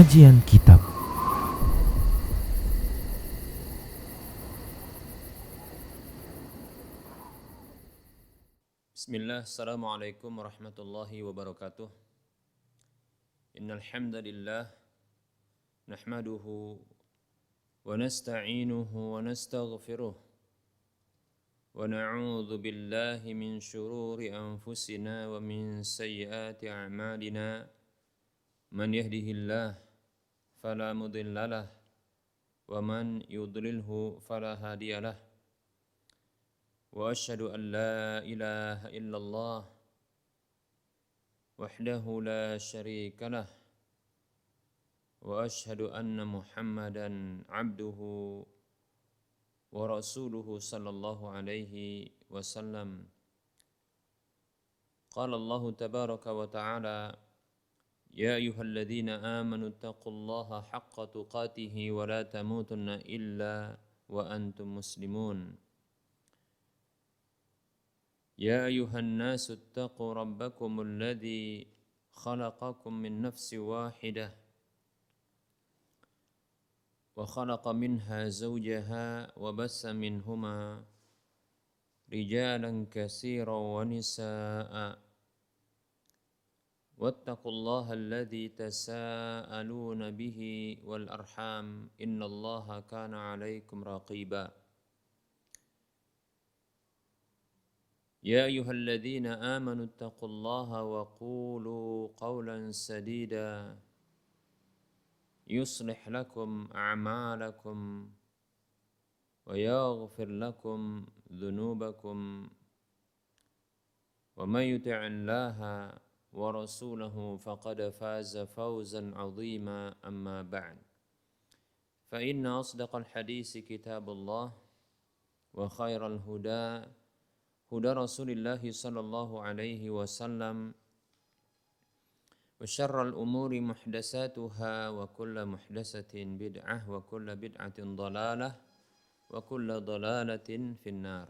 Kajian Kitab. Bismillah, Assalamualaikum warahmatullahi wabarakatuh. Innal hamdalillah nahmaduhu wa nasta'inuhu wa nastaghfiruh wa na'udzu billahi min shururi anfusina wa min sayyiati a'malina. Man yahdihillah fala mudhillalah wa man yudlilhu fala hadiyalah. Wa asyhadu an la ilaha illallah wahdahu la syarika lah wa asyhadu anna Muhammadan abduhu wa rasuluhu sallallahu alaihi wasallam. Qala Allah tabaraka wa ta'ala, ya ayyuhalladzina amanu taqullaha haqqa tuqatih wa la tamutunna illa wa antum muslimun. يا أيها الناس اتقوا ربكم الذي خلقكم من نفس واحدة وخلق منها زوجها وبث منهما رجالا كثيرا ونساء واتقوا الله الذي تساءلون به والأرحام إن الله كان عليكم رقيبا. يا أيها الذين آمنوا اتقوا الله وقولوا قولا سديدا يصلح لكم أعمالكم ويغفر لكم ذنوبكم ومن يطع الله ورسوله فقد فاز فوزا عظيما. أما بعد، فإن أصدق الحديث كتاب الله وخير الهدى هدى رسول الله صلى الله عليه وسلم وشر الأمور محدثاتها وكل محدثة بدعة وكل بدعة ضلالة وكل ضلالة في النار.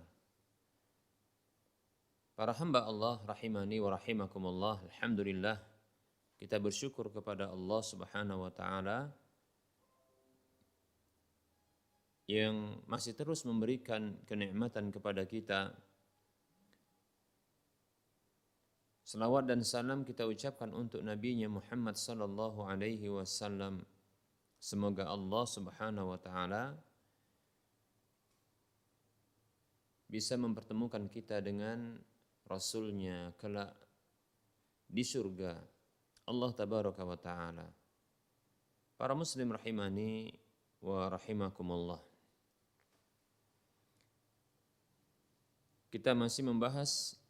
Para hamba Allah rahimani wa rahimakumullah, alhamdulillah kita bersyukur kepada Allah Subhanahu wa taala yang masih terus memberikan kenikmatan kepada kita. Salawat dan salam kita ucapkan untuk Nabi-Nya Muhammad sallallahu alaihi wasallam. Semoga Allah Subhanahu wa taala bisa mempertemukan kita dengan Rasul-Nya kelak di surga Allah tabaraka wa taala. Para muslim rahimani wa rahimakumullah. Kita masih membahas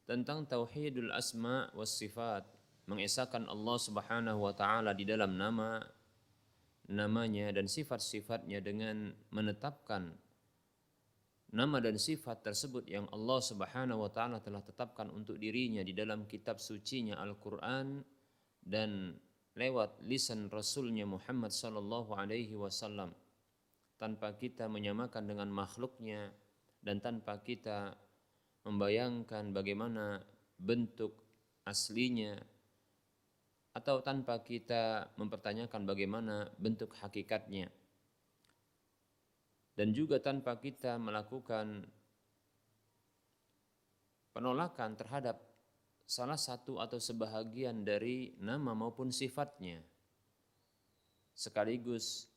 tentang tauhidul asma was sifat, mengesahkan Allah Subhanahu wa taala di dalam namanya dan sifat-sifatnya dengan menetapkan nama dan sifat tersebut yang Allah Subhanahu wa taala telah tetapkan untuk dirinya di dalam kitab sucinya Al-Qur'an dan lewat lisan Rasulnya Muhammad sallallahu alaihi wasallam, tanpa kita menyamakan dengan makhluknya dan tanpa kita membayangkan bagaimana bentuk aslinya atau tanpa kita mempertanyakan bagaimana bentuk hakikatnya, dan juga tanpa kita melakukan penolakan terhadap salah satu atau sebahagian dari nama maupun sifatnya, sekaligus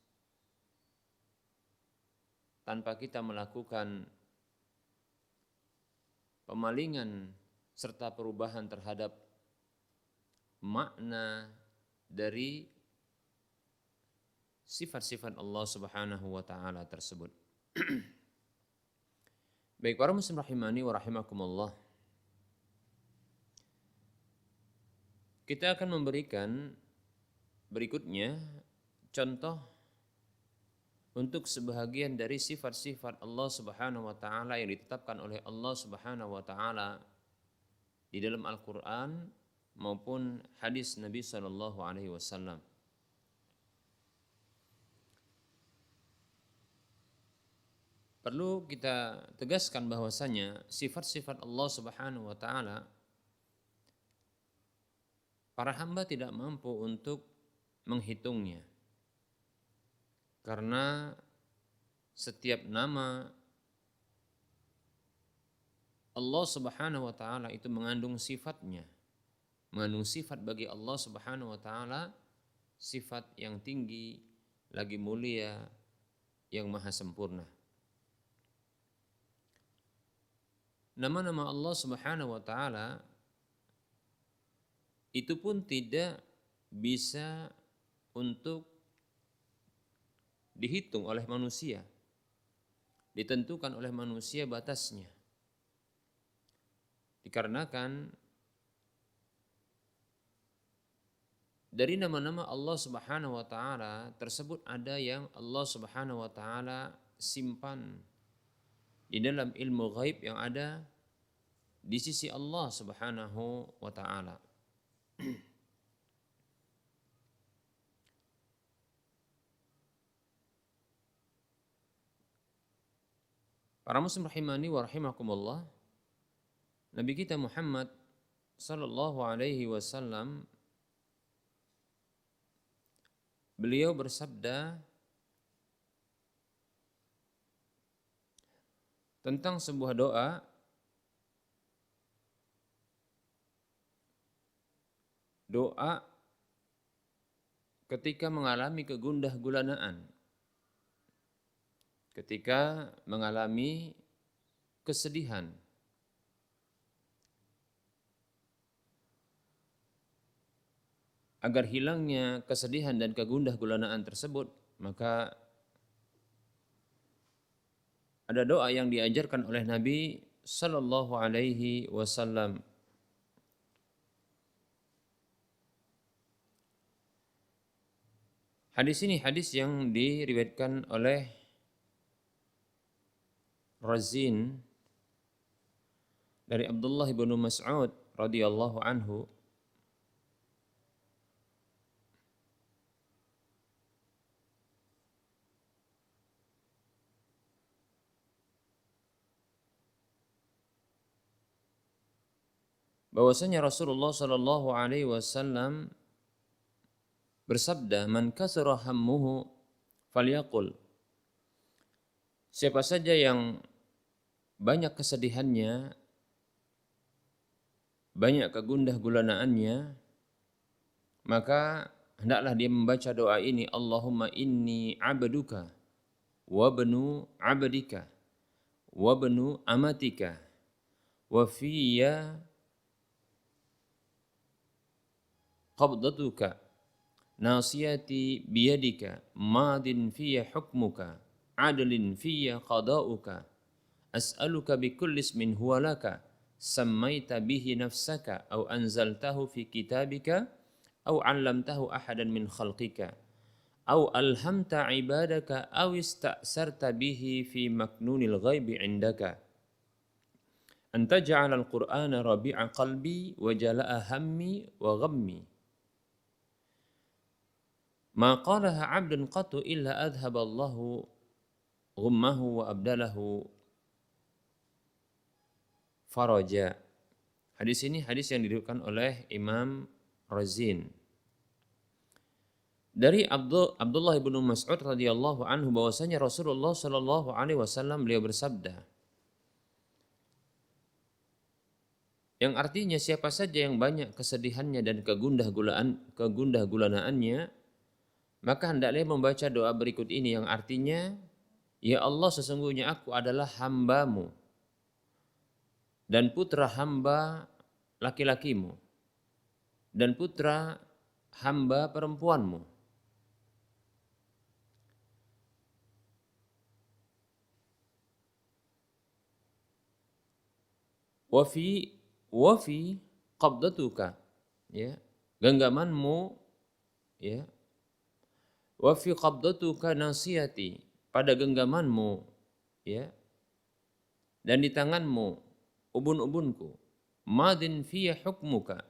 tanpa kita melakukan pemalingan serta perubahan terhadap makna dari sifat-sifat Allah Subhanahu wa taala tersebut. Baik para muslim rahimani wa rahimakumullah. Kita akan memberikan berikutnya contoh untuk sebahagian dari sifat-sifat Allah Subhanahu wa taala yang ditetapkan oleh Allah Subhanahu wa taala di dalam Al-Qur'an maupun hadis Nabi sallallahu alaihi wasallam. Perlu kita tegaskan bahwasanya sifat-sifat Allah Subhanahu wa taala para hamba tidak mampu untuk menghitungnya. Karena setiap nama Allah Subhanahu wa taala itu mengandung sifatnya. Mengandung sifat bagi Allah Subhanahu wa taala, sifat yang tinggi, lagi mulia, yang maha sempurna. Nama-nama Allah Subhanahu wa taala itu pun tidak bisa untuk dihitung oleh manusia. Ditentukan oleh manusia batasnya. Dikarenakan dari nama-nama Allah Subhanahu wa taala tersebut ada yang Allah Subhanahu wa taala simpan di dalam ilmu ghaib yang ada di sisi Allah Subhanahu wa taala. Para muslim rahimani wa rahimakumullah, Nabi kita Muhammad sallallahu alaihi wasallam beliau bersabda tentang sebuah doa ketika mengalami kegundah gulanaan, ketika mengalami kesedihan. Agar hilangnya kesedihan dan kegundah gulanaan tersebut, maka ada doa yang diajarkan oleh Nabi sallallahu alaihi wasallam. Hadis ini hadis yang diriwayatkan oleh Razin dari Abdullah bin Mas'ud radhiyallahu anhu, bahwasanya Rasulullah sallallahu alaihi wasallam bersabda, "Man kasara hammuhu falyaqul." Siapa saja yang banyak kesedihannya, banyak kegundah gulanaannya, maka hendaklah dia membaca doa ini, Allahumma inni abduka wa bnu abdika wa bnu amatika wa fiyya qabdatuka nasiyati biyadika madin fiyya hukmuka adlin fiyya qada'uka as'aluka bikulli ismin huwa laka sammaita bihi nafsaka aw anzaltahu fi kitabika aw 'allamtahu ahadan min khalqika aw alhamta 'ibadaka aw ista'sarta bihi fi maknunil ghaibi 'indaka an taj'ala al-qur'ana rabi'a qalbi wa jala'a hammi wa ghammi ma qalaha 'abdun qattu illa adhaballahu ghummahu wa abdalahu faraja. Hadis ini hadis yang diriwayatkan oleh Imam Razin. Dari Abdullah bin Mas'ud radhiyallahu anhu bahwasanya Rasulullah sallallahu alaihi wasallam beliau bersabda, yang artinya siapa saja yang banyak kesedihannya dan kegundah gulanaannya, maka hendaklah membaca doa berikut ini yang artinya, ya Allah, sesungguhnya aku adalah hamba-Mu dan putra hamba laki-lakimu dan putra hamba perempuanmu. Wafi qabdatuka, ya, genggamanmu, ya, wafi qabdatuka nasiyati, pada genggamanmu, ya, dan di tanganmu ubun-ubunku, madin fiyya hukmuka,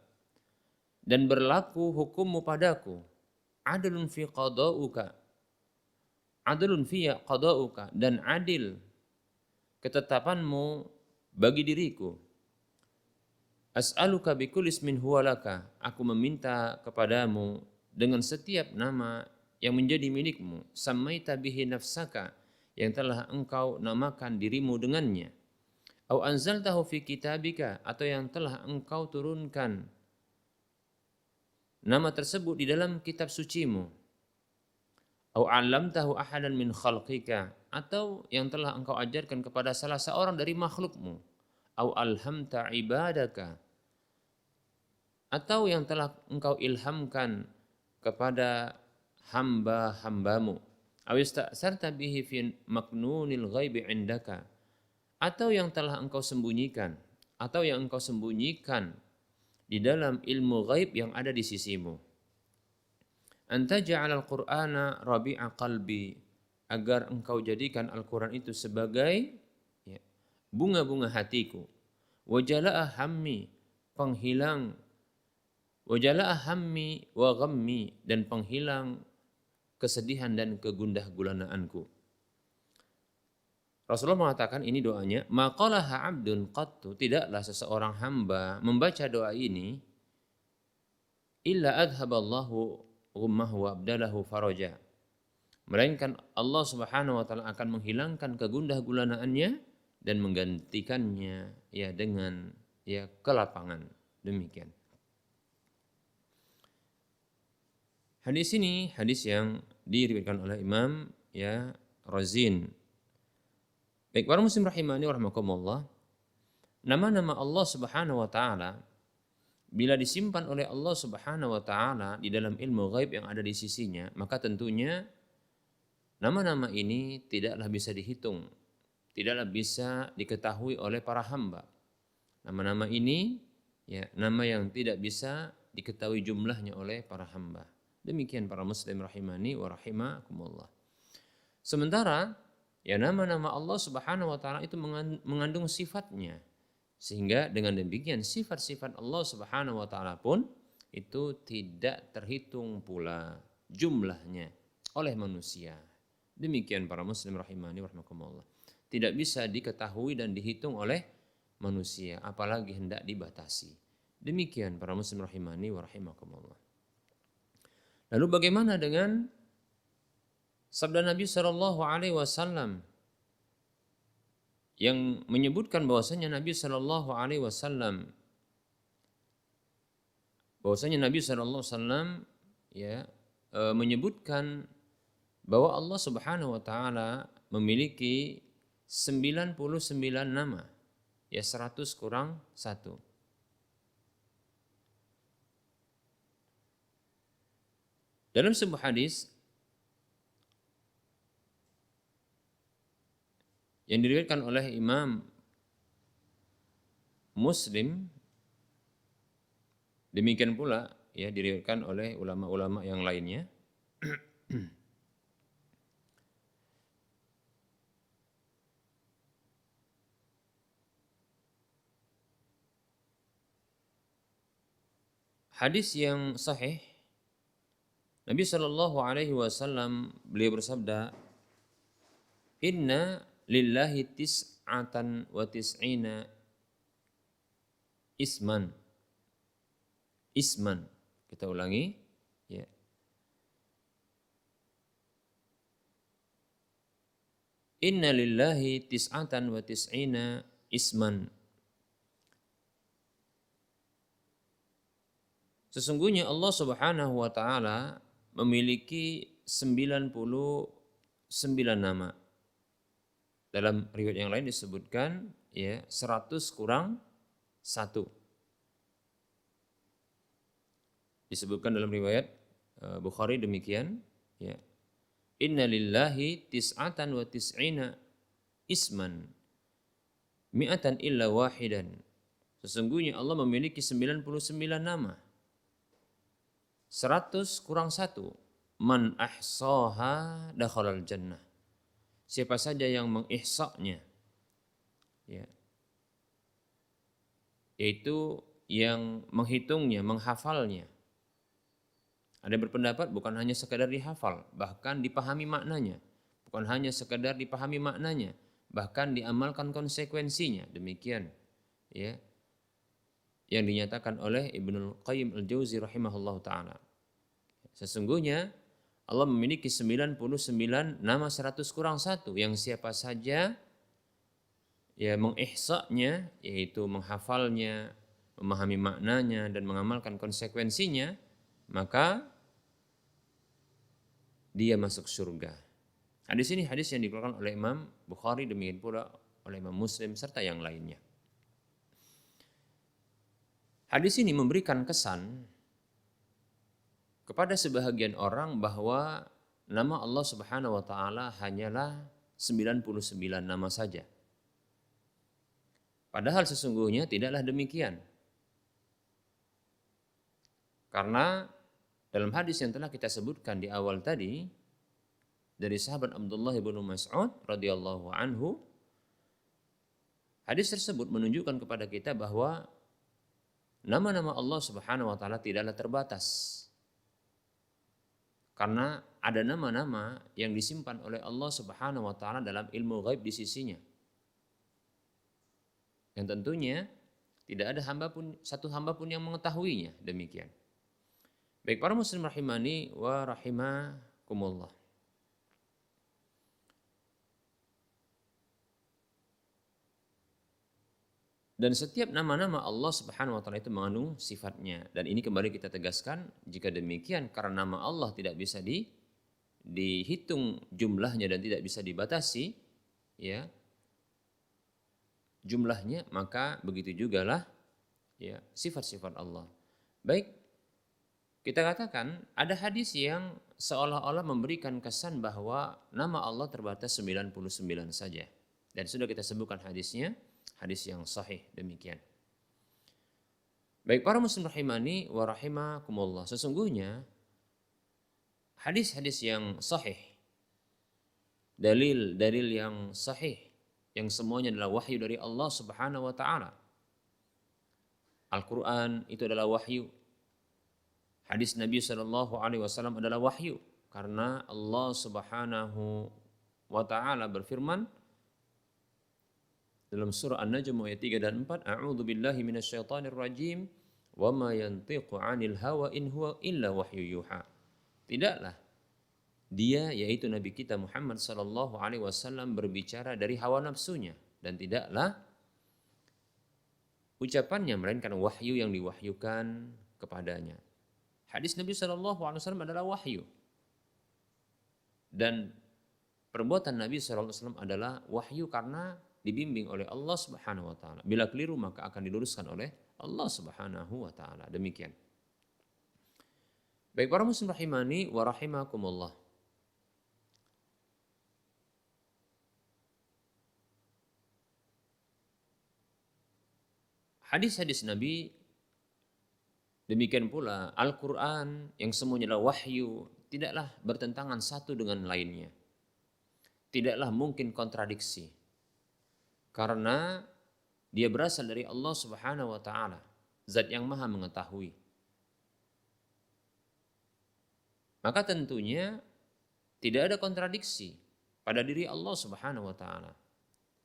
dan berlaku hukummu padaku, adlun fi qada'uka, adlun fiyya qada'uka, dan adil ketetapanmu bagi diriku. As'aluka bikulli ismin huwa laka, aku meminta kepadamu dengan setiap nama yang menjadi milikmu, samaita bihi nafsaka, yang telah engkau namakan dirimu dengannya, au anzaltahu fi kitabika, atau yang telah engkau turunkan nama tersebut di dalam kitab sucimu, au 'allamtahu ahadan min khalqika, atau yang telah engkau ajarkan kepada salah seorang dari makhlukmu, au alhamta ibadaka, atau yang telah engkau ilhamkan kepada hamba-hambamu, aw ista'sarta bihi fi maknunil ghaibi indaka, atau yang telah engkau sembunyikan, atau yang engkau sembunyikan di dalam ilmu ghaib yang ada di sisimu. Anta ja'alal qur'ana rabi'a qalbi, agar engkau jadikan Al-Quran itu sebagai ya, bunga-bunga hatiku, wajala'a hammi, penghilang, wajala'a hammi wa ghammi, dan penghilang kesedihan dan kegundah gulanaanku. Rasulullah mengatakan ini doanya, maqalaha 'abdun qattu, tidaklah seseorang hamba membaca doa ini illa adhaballahu ghummahu wa abdalahu faraja, melainkan Allah Subhanahu wa taala akan menghilangkan kegundah gulanaannya dan menggantikannya ya dengan ya kelapangan. Demikian. Hadis ini hadis yang diriwayatkan oleh Imam ya Razin. Baik, para muslim rahimani wa rahimakumullah, nama-nama Allah Subhanahu wa taala bila disimpan oleh Allah Subhanahu wa taala di dalam ilmu ghaib yang ada di sisinya, maka tentunya nama-nama ini tidaklah bisa dihitung, tidaklah bisa diketahui oleh para hamba. Nama-nama ini ya nama yang tidak bisa diketahui jumlahnya oleh para hamba. Demikian para muslim rahimani wa rahimakumullah. Sementara ya nama-nama Allah Subhanahu wa taala itu mengandung sifatnya. Sehingga dengan demikian sifat-sifat Allah Subhanahu wa taala pun itu tidak terhitung pula jumlahnya oleh manusia. Demikian para muslim rahimani wa rahimakumullah. Tidak bisa diketahui dan dihitung oleh manusia, apalagi hendak dibatasi. Demikian para muslim rahimani wa rahimakumullah. Lalu bagaimana dengan sabda Nabi Shallallahu Alaihi Wasallam yang menyebutkan bahwasanya Nabi Shallallahu Alaihi Wasallam ya menyebutkan bahwa Allah Subhanahu Wa Taala memiliki 99 nama, ya 100 kurang 1. Dalam sebuah hadis yang diriwayatkan oleh Imam Muslim, demikian pula ya diriwayatkan oleh ulama-ulama yang lainnya. Hadis yang sahih, Nabi Shallallahu Alaihi Wasallam beliau bersabda, Inna lillahi tis'atan wa tis'ina isman. Isman. Kita ulangi. Ya. Inna lillahi tis'atan wa tis'ina isman. Sesungguhnya Allah Subhanahu wa taala memiliki 99 nama. Dalam riwayat yang lain disebutkan ya 100 kurang 1. Disebutkan dalam riwayat Bukhari demikian ya. Inna lillahi tis'atan wa tis'ina isman mi'atan illa wahidan. Sesungguhnya Allah memiliki 99 nama. 100 kurang 1. Man ahsaha dakhalal jannah. Siapa saja yang mengihsa'nya, ya, yaitu yang menghitungnya, menghafalnya. Ada yang berpendapat bukan hanya sekadar dihafal, bahkan dipahami maknanya. Bukan hanya sekadar dipahami maknanya, bahkan diamalkan konsekuensinya. Demikian ya yang dinyatakan oleh Ibnul Qayyim Al-Jauzi rahimahullah ta'ala. Sesungguhnya Allah memiliki 99 nama 100 kurang satu yang siapa saja ya mengihsa'nya, yaitu menghafalnya, memahami maknanya dan mengamalkan konsekuensinya, maka dia masuk surga. Hadis ini hadis yang dikeluarkan oleh Imam Bukhari, demikian pula oleh Imam Muslim serta yang lainnya. Hadis ini memberikan kesan kepada sebahagian orang bahwa nama Allah Subhanahu wa taala hanyalah 99 nama saja. Padahal sesungguhnya tidaklah demikian. Karena dalam hadis yang telah kita sebutkan di awal tadi dari sahabat Abdullah bin Mas'ud radhiyallahu anhu, hadis tersebut menunjukkan kepada kita bahwa nama-nama Allah Subhanahu wa taala tidaklah terbatas. Karena ada nama-nama yang disimpan oleh Allah Subhanahu wa taala dalam ilmu ghaib di sisinya. Yang tentunya tidak ada satu hamba pun yang mengetahuinya, demikian. Baik para muslim rahimani wa rahimakumullah. Dan setiap nama-nama Allah Subhanahu wa taala itu mengandung sifatnya, dan ini kembali kita tegaskan, jika demikian karena nama Allah tidak bisa dihitung jumlahnya dan tidak bisa dibatasi ya jumlahnya, maka begitu jugalah ya sifat-sifat Allah. Baik, kita katakan ada hadis yang seolah-olah memberikan kesan bahwa nama Allah terbatas 99 saja, dan sudah kita sebutkan hadisnya, hadis yang sahih demikian. Baik para muslim rahimani wa rahimakumullah, sesungguhnya hadis-hadis yang sahih, dalil-dalil yang sahih yang semuanya adalah wahyu dari Allah Subhanahu wa taala. Al-Qur'an itu adalah wahyu. Hadis Nabi sallallahu alaihi wasallam adalah wahyu karena Allah Subhanahu wa taala berfirman dalam surah An-Najm ayat 3 dan 4, a'udzu billahi minasyaitonir rajim wa ma yantiqu 'anil hawa in huwa illa wahyu yuha. Tidaklah dia, yaitu Nabi kita Muhammad sallallahu alaihi wasallam, berbicara dari hawa nafsunya, dan tidaklah ucapannya melainkan wahyu yang diwahyukan kepadanya. Hadis Nabi sallallahu alaihi wasallam adalah wahyu, dan perbuatan Nabi sallallahu alaihi wasallam adalah wahyu karena dibimbing oleh Allah Subhanahu wa taala. Bila keliru maka akan diluruskan oleh Allah Subhanahu wa taala. Demikian. Baik para muslim rahimani wa rahimakumullah. Hadis-hadis Nabi, demikian pula Al-Quran yang semuanya adalah wahyu, tidaklah bertentangan satu dengan lainnya. Tidaklah mungkin kontradiksi. Karena dia berasal dari Allah Subhanahu wa taala, zat yang maha mengetahui. Maka tentunya tidak ada kontradiksi pada diri Allah Subhanahu wa taala.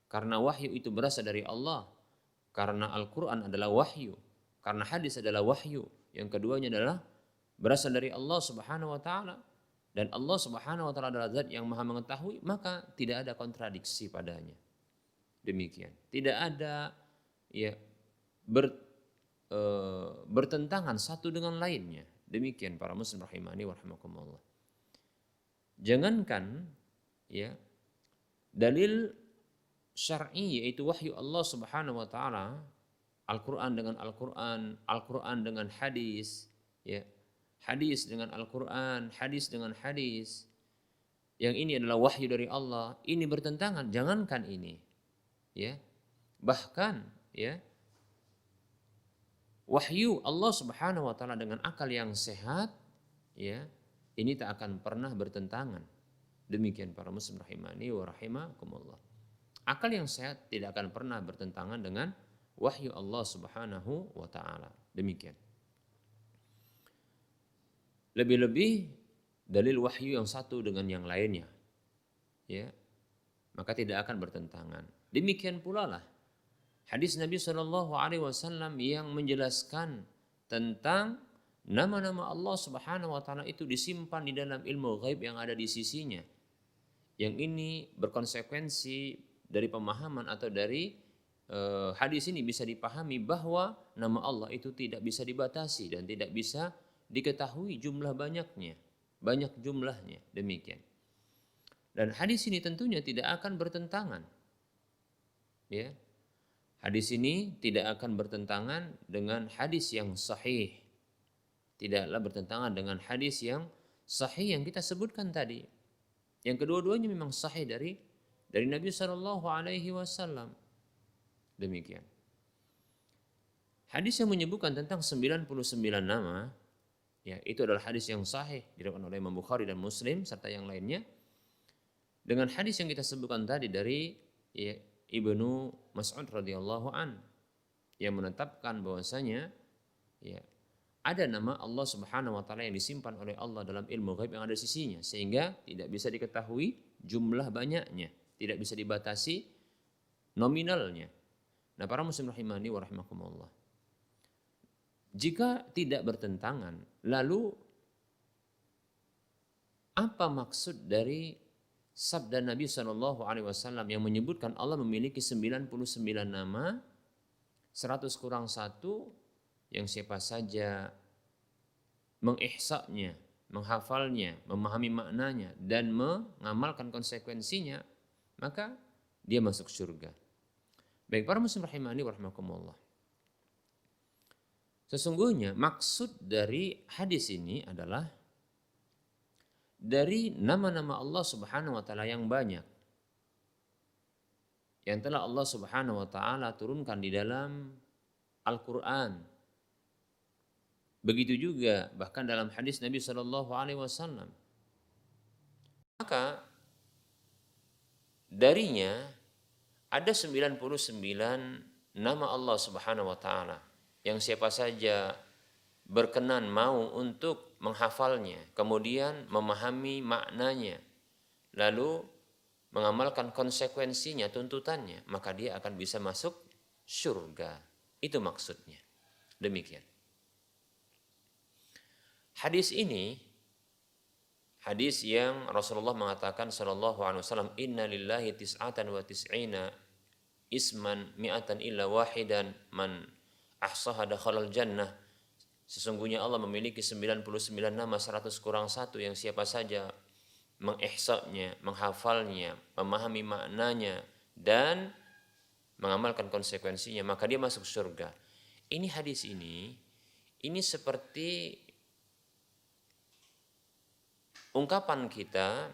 Karena wahyu itu berasal dari Allah, karena Al-Qur'an adalah wahyu, karena hadis adalah wahyu. Yang keduanya adalah berasal dari Allah Subhanahu wa taala, dan Allah Subhanahu wa taala adalah zat yang maha mengetahui, maka tidak ada kontradiksi padanya. Demikian. Tidak ada ya bertentangan satu dengan lainnya. Demikian para muslim rahimani wa rahimakumullah. Jangankan ya dalil syar'i yaitu wahyu Allah Subhanahu wa taala, Al-Qur'an dengan Al-Qur'an, Al-Qur'an dengan hadis, ya. Hadis dengan Al-Qur'an, hadis dengan hadis. Yang ini adalah wahyu dari Allah, ini bertentangan, jangankan ini. Ya. Bahkan ya wahyu Allah Subhanahu wa taala dengan akal yang sehat, ya, ini tak akan pernah bertentangan. Demikian para muslim rahimani wa rahimakumullah. Akal yang sehat tidak akan pernah bertentangan dengan wahyu Allah Subhanahu wa taala. Demikian. Lebih-lebih dalil wahyu yang satu dengan yang lainnya, ya, maka tidak akan bertentangan. Demikian pula lah hadis Nabi Shallallahu Alaihi Wasallam yang menjelaskan tentang nama-nama Allah Subhanahu wa taala itu disimpan di dalam ilmu ghaib yang ada di sisinya. Yang ini berkonsekuensi dari pemahaman atau dari hadis ini bisa dipahami bahwa nama Allah itu tidak bisa dibatasi dan tidak bisa diketahui jumlah banyaknya, banyak jumlahnya, demikian. Dan hadis ini tentunya tidak akan bertentangan, ya. Hadis ini tidak akan bertentangan dengan hadis yang sahih, tidaklah bertentangan dengan hadis yang sahih yang kita sebutkan tadi. Yang kedua-duanya memang sahih dari Nabi Shallallahu Alaihi Wasallam. Demikian. Hadis yang menyebutkan tentang 99 nama, ya itu adalah hadis yang sahih diriwayatkan oleh Imam Bukhari dan Muslim serta yang lainnya. Dengan hadis yang kita sebutkan tadi dari ya, Ibnu Mas'ud radhiyallahu an yang menetapkan bahwasanya ya ada nama Allah Subhanahu wa taala yang disimpan oleh Allah dalam ilmu ghaib yang ada di sisinya sehingga tidak bisa diketahui jumlah banyaknya, tidak bisa dibatasi nominalnya. Nah, para muslim rahimani wa rahimakumullah. Jika tidak bertentangan, lalu apa maksud dari sabda Nabi Shallallahu Alaihi Wasallam yang menyebutkan Allah memiliki 99 nama, 100 kurang 1, yang siapa saja mengihsanya, menghafalnya, memahami maknanya, dan mengamalkan konsekuensinya, maka dia masuk surga. Baik, para muslim rahimani wa rahimakumullah. Sesungguhnya maksud dari hadis ini adalah dari nama-nama Allah Subhanahu wa taala yang banyak yang telah Allah Subhanahu wa taala turunkan di dalam Al-Qur'an. Begitu juga bahkan dalam hadis Nabi Shallallahu alaihi wasallam. Maka darinya ada 99 nama Allah Subhanahu wa taala yang siapa saja berkenan mau untuk menghafalnya, kemudian memahami maknanya, lalu mengamalkan konsekuensinya, tuntutannya, maka dia akan bisa masuk surga. Itu maksudnya. Demikian. Hadis ini, hadis yang Rasulullah mengatakan sallallahu alaihi wasallam, inna lillahi tis'atan wa tis'ina isman mi'atan illa wahidan man ahsaha dakhalal jannah. Sesungguhnya Allah memiliki 99 nama 100 kurang 1 yang siapa saja mengihsanya, menghafalnya, memahami maknanya dan mengamalkan konsekuensinya, maka dia masuk surga. Ini hadis ini seperti ungkapan kita,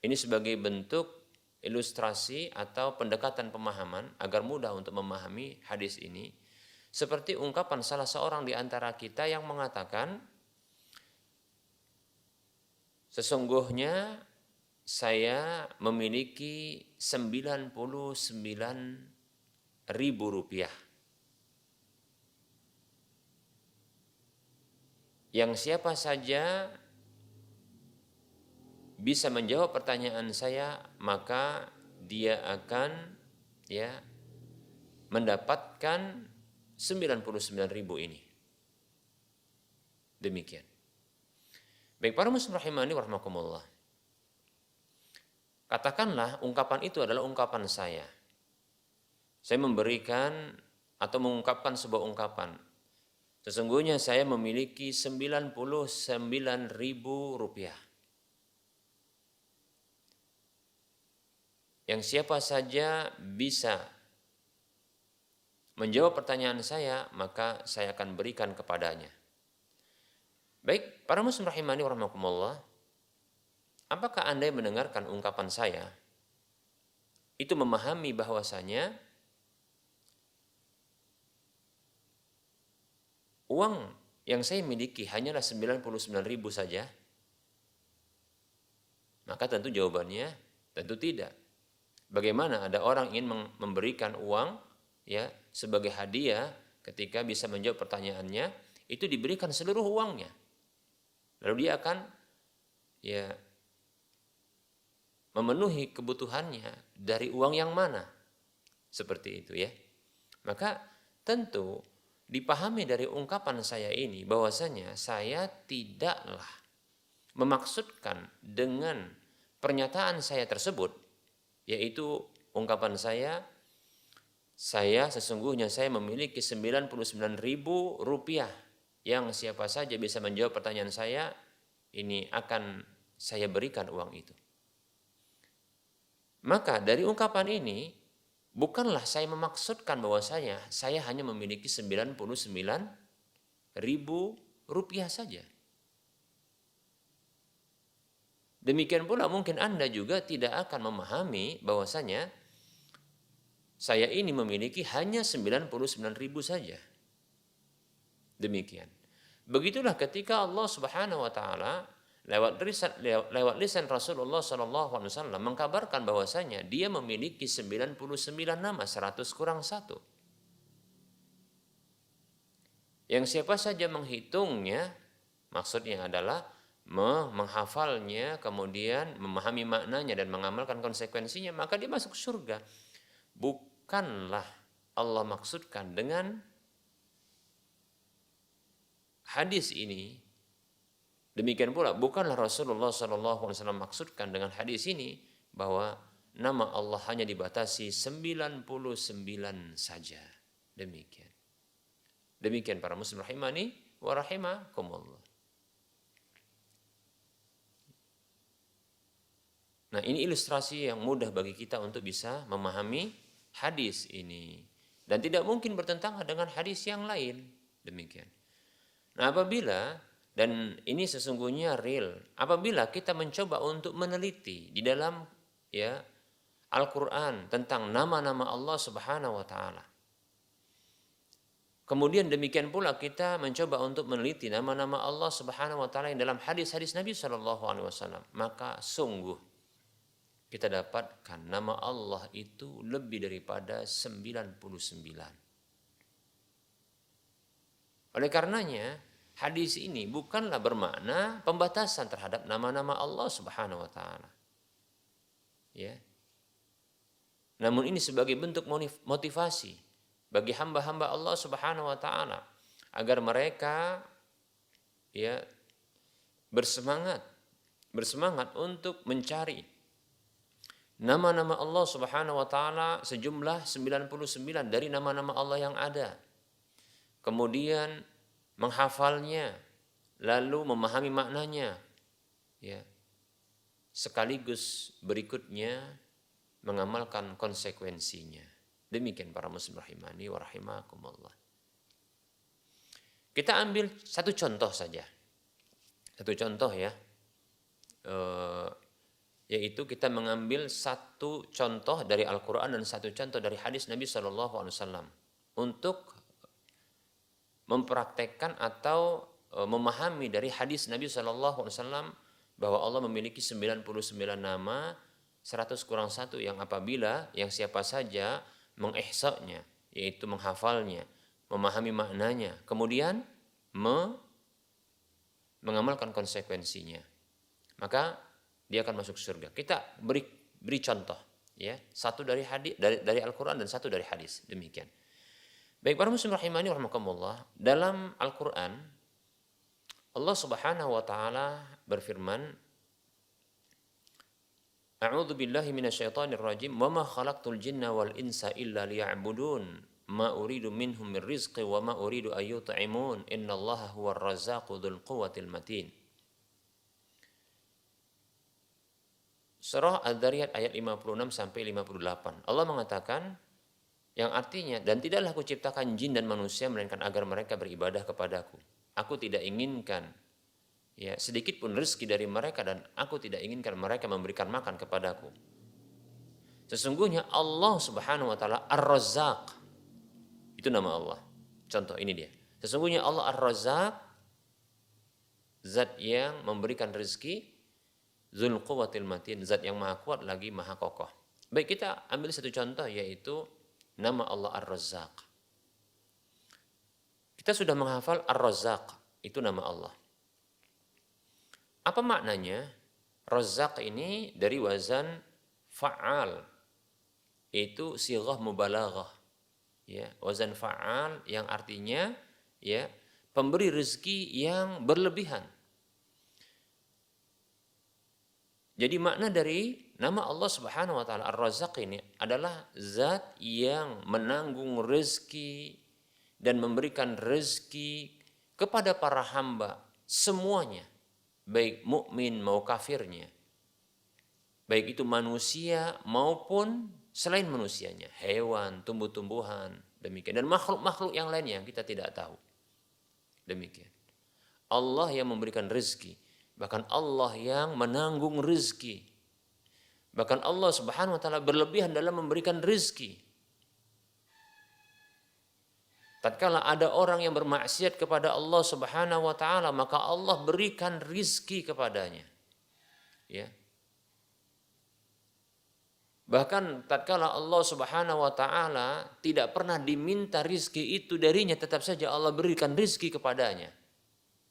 ini sebagai bentuk ilustrasi atau pendekatan pemahaman agar mudah untuk memahami hadis ini, seperti ungkapan salah seorang di antara kita yang mengatakan, sesungguhnya saya memiliki 99.000 rupiah. Yang siapa saja bisa menjawab pertanyaan saya, maka dia akan mendapatkan 99.000 ini. Demikian. Baik, para muslim rahimani wa rahimakumullah. Katakanlah ungkapan itu adalah ungkapan saya. Saya memberikan atau mengungkapkan sebuah ungkapan. Sesungguhnya saya memiliki 99.000 rupiah. Yang siapa saja bisa menjawab pertanyaan saya, maka saya akan berikan kepadanya. Baik, para muslim rahimani wa rahimakumullah, apakah Anda yang mendengarkan ungkapan saya itu memahami bahwasanya uang yang saya miliki hanyalah 99.000 saja? Maka tentu jawabannya tentu tidak. Bagaimana ada orang ingin memberikan uang sebagai hadiah ketika bisa menjawab pertanyaannya, itu diberikan seluruh uangnya. Lalu dia akan memenuhi kebutuhannya dari uang yang mana? Seperti itu ya. Maka tentu dipahami dari ungkapan saya ini bahwasanya saya tidaklah memaksudkan dengan pernyataan saya tersebut, yaitu ungkapan saya sesungguhnya saya memiliki 99.000 rupiah yang siapa saja bisa menjawab pertanyaan saya, ini akan saya berikan uang itu. Maka dari ungkapan ini, bukanlah saya memaksudkan bahwasanya saya hanya memiliki 99.000 rupiah saja. Demikian pula mungkin Anda juga tidak akan memahami bahwasanya saya ini memiliki hanya 99.000 saja. Demikian. Begitulah ketika Allah Subhanahu wa taala lewat lisan Rasulullah SAW mengkabarkan bahwasanya dia memiliki 99 nama, 100 kurang 1. Yang siapa saja menghitungnya, maksudnya adalah menghafalnya, kemudian memahami maknanya dan mengamalkan konsekuensinya, maka dia masuk surga. Bukanlah Allah maksudkan dengan hadis ini. Demikian pula bukanlah Rasulullah SAW maksudkan dengan hadis ini bahwa nama Allah hanya dibatasi 99 saja. Demikian. Demikian para muslim rahimani wa rahimakumullah. Nah, ini ilustrasi yang mudah bagi kita untuk bisa memahami hadis ini. Dan tidak mungkin bertentangan dengan hadis yang lain. Demikian. Nah, dan ini sesungguhnya real. Apabila kita mencoba untuk meneliti di dalam Al-Quran tentang nama-nama Allah Subhanahu wa taala. Kemudian demikian pula kita mencoba untuk meneliti nama-nama Allah Subhanahu wa taala yang dalam hadis-hadis Nabi sallallahu alaihi wasallam, maka sungguh kita dapatkan nama Allah itu lebih daripada 99. Oleh karenanya, hadis ini bukanlah bermakna pembatasan terhadap nama-nama Allah Subhanahu wa taala. Ya. Namun ini sebagai bentuk motivasi bagi hamba-hamba Allah Subhanahu wa taala agar mereka bersemangat untuk mencari nama-nama Allah Subhanahu wa taala sejumlah 99 dari nama-nama Allah yang ada. Kemudian menghafalnya, lalu memahami maknanya, sekaligus berikutnya mengamalkan konsekuensinya. Demikian para muslim rahimani wa rahimakumullah. Kita ambil satu contoh saja, yaitu kita mengambil satu contoh dari Al-Quran dan satu contoh dari hadis Nabi SAW untuk mempraktekkan atau memahami dari hadis Nabi SAW bahwa Allah memiliki 99 nama, 100 kurang 1 yang apabila yang siapa saja mengihsa'nya, yaitu menghafalnya, memahami maknanya, kemudian mengamalkan konsekuensinya, maka dia akan masuk surga. Kita beri contoh, satu dari hadis dari Al-Quran dan satu dari hadis. Demikian. Baik para muslim rahimani rahimakumullah, dalam Al-Quran Allah Subhanahu wa taala berfirman, A'udzu billahi minasyaitonir rajim, wa ma khalaqtul jinna wal insa illa liya'budun, ma uridu minhum min rizqi wa ma uridu an yut'imun, innallaha huwar razzaqu dzul quwwatil matin. Surah Adz-Dzariyat ayat 56 sampai 58. Allah mengatakan yang artinya, dan tidaklah aku ciptakan jin dan manusia melainkan agar mereka beribadah kepadaku. Aku tidak inginkan sedikit pun rezeki dari mereka dan aku tidak inginkan mereka memberikan makan kepadaku. Sesungguhnya Allah Subhanahu wa taala Ar-Razzaq. Itu nama Allah. Contoh ini dia. Sesungguhnya Allah Ar-Razzaq, zat yang memberikan rezeki, Dzul Quwwatil Matin, zat yang maha kuat lagi maha kokoh. Baik, kita ambil satu contoh yaitu nama Allah Ar-Razzaq. Kita sudah menghafal Ar-Razzaq, itu nama Allah. Apa maknanya? Razzaq ini dari wazan fa'al, yaitu sighah mubalaghah. Ya, wazan fa'al yang artinya ya pemberi rezeki yang berlebihan. Jadi makna dari nama Allah Subhanahu wa taala Ar-Razzaq ini adalah zat yang menanggung rezeki dan memberikan rezeki kepada para hamba semuanya, baik mukmin mau kafirnya, baik itu manusia maupun selain manusianya, hewan, tumbuh-tumbuhan, demikian dan makhluk-makhluk yang lainnya yang kita tidak tahu. Demikian. Allah yang memberikan rezeki, bahkan Allah yang menanggung rezeki. Bahkan Allah Subhanahu wa taala berlebihan dalam memberikan rezeki. Tatkala ada orang yang bermaksiat kepada Allah Subhanahu wa taala, maka Allah berikan rizki kepadanya. Ya. Bahkan tatkala Allah Subhanahu wa taala tidak pernah diminta rizki itu darinya, tetap saja Allah berikan rizki kepadanya.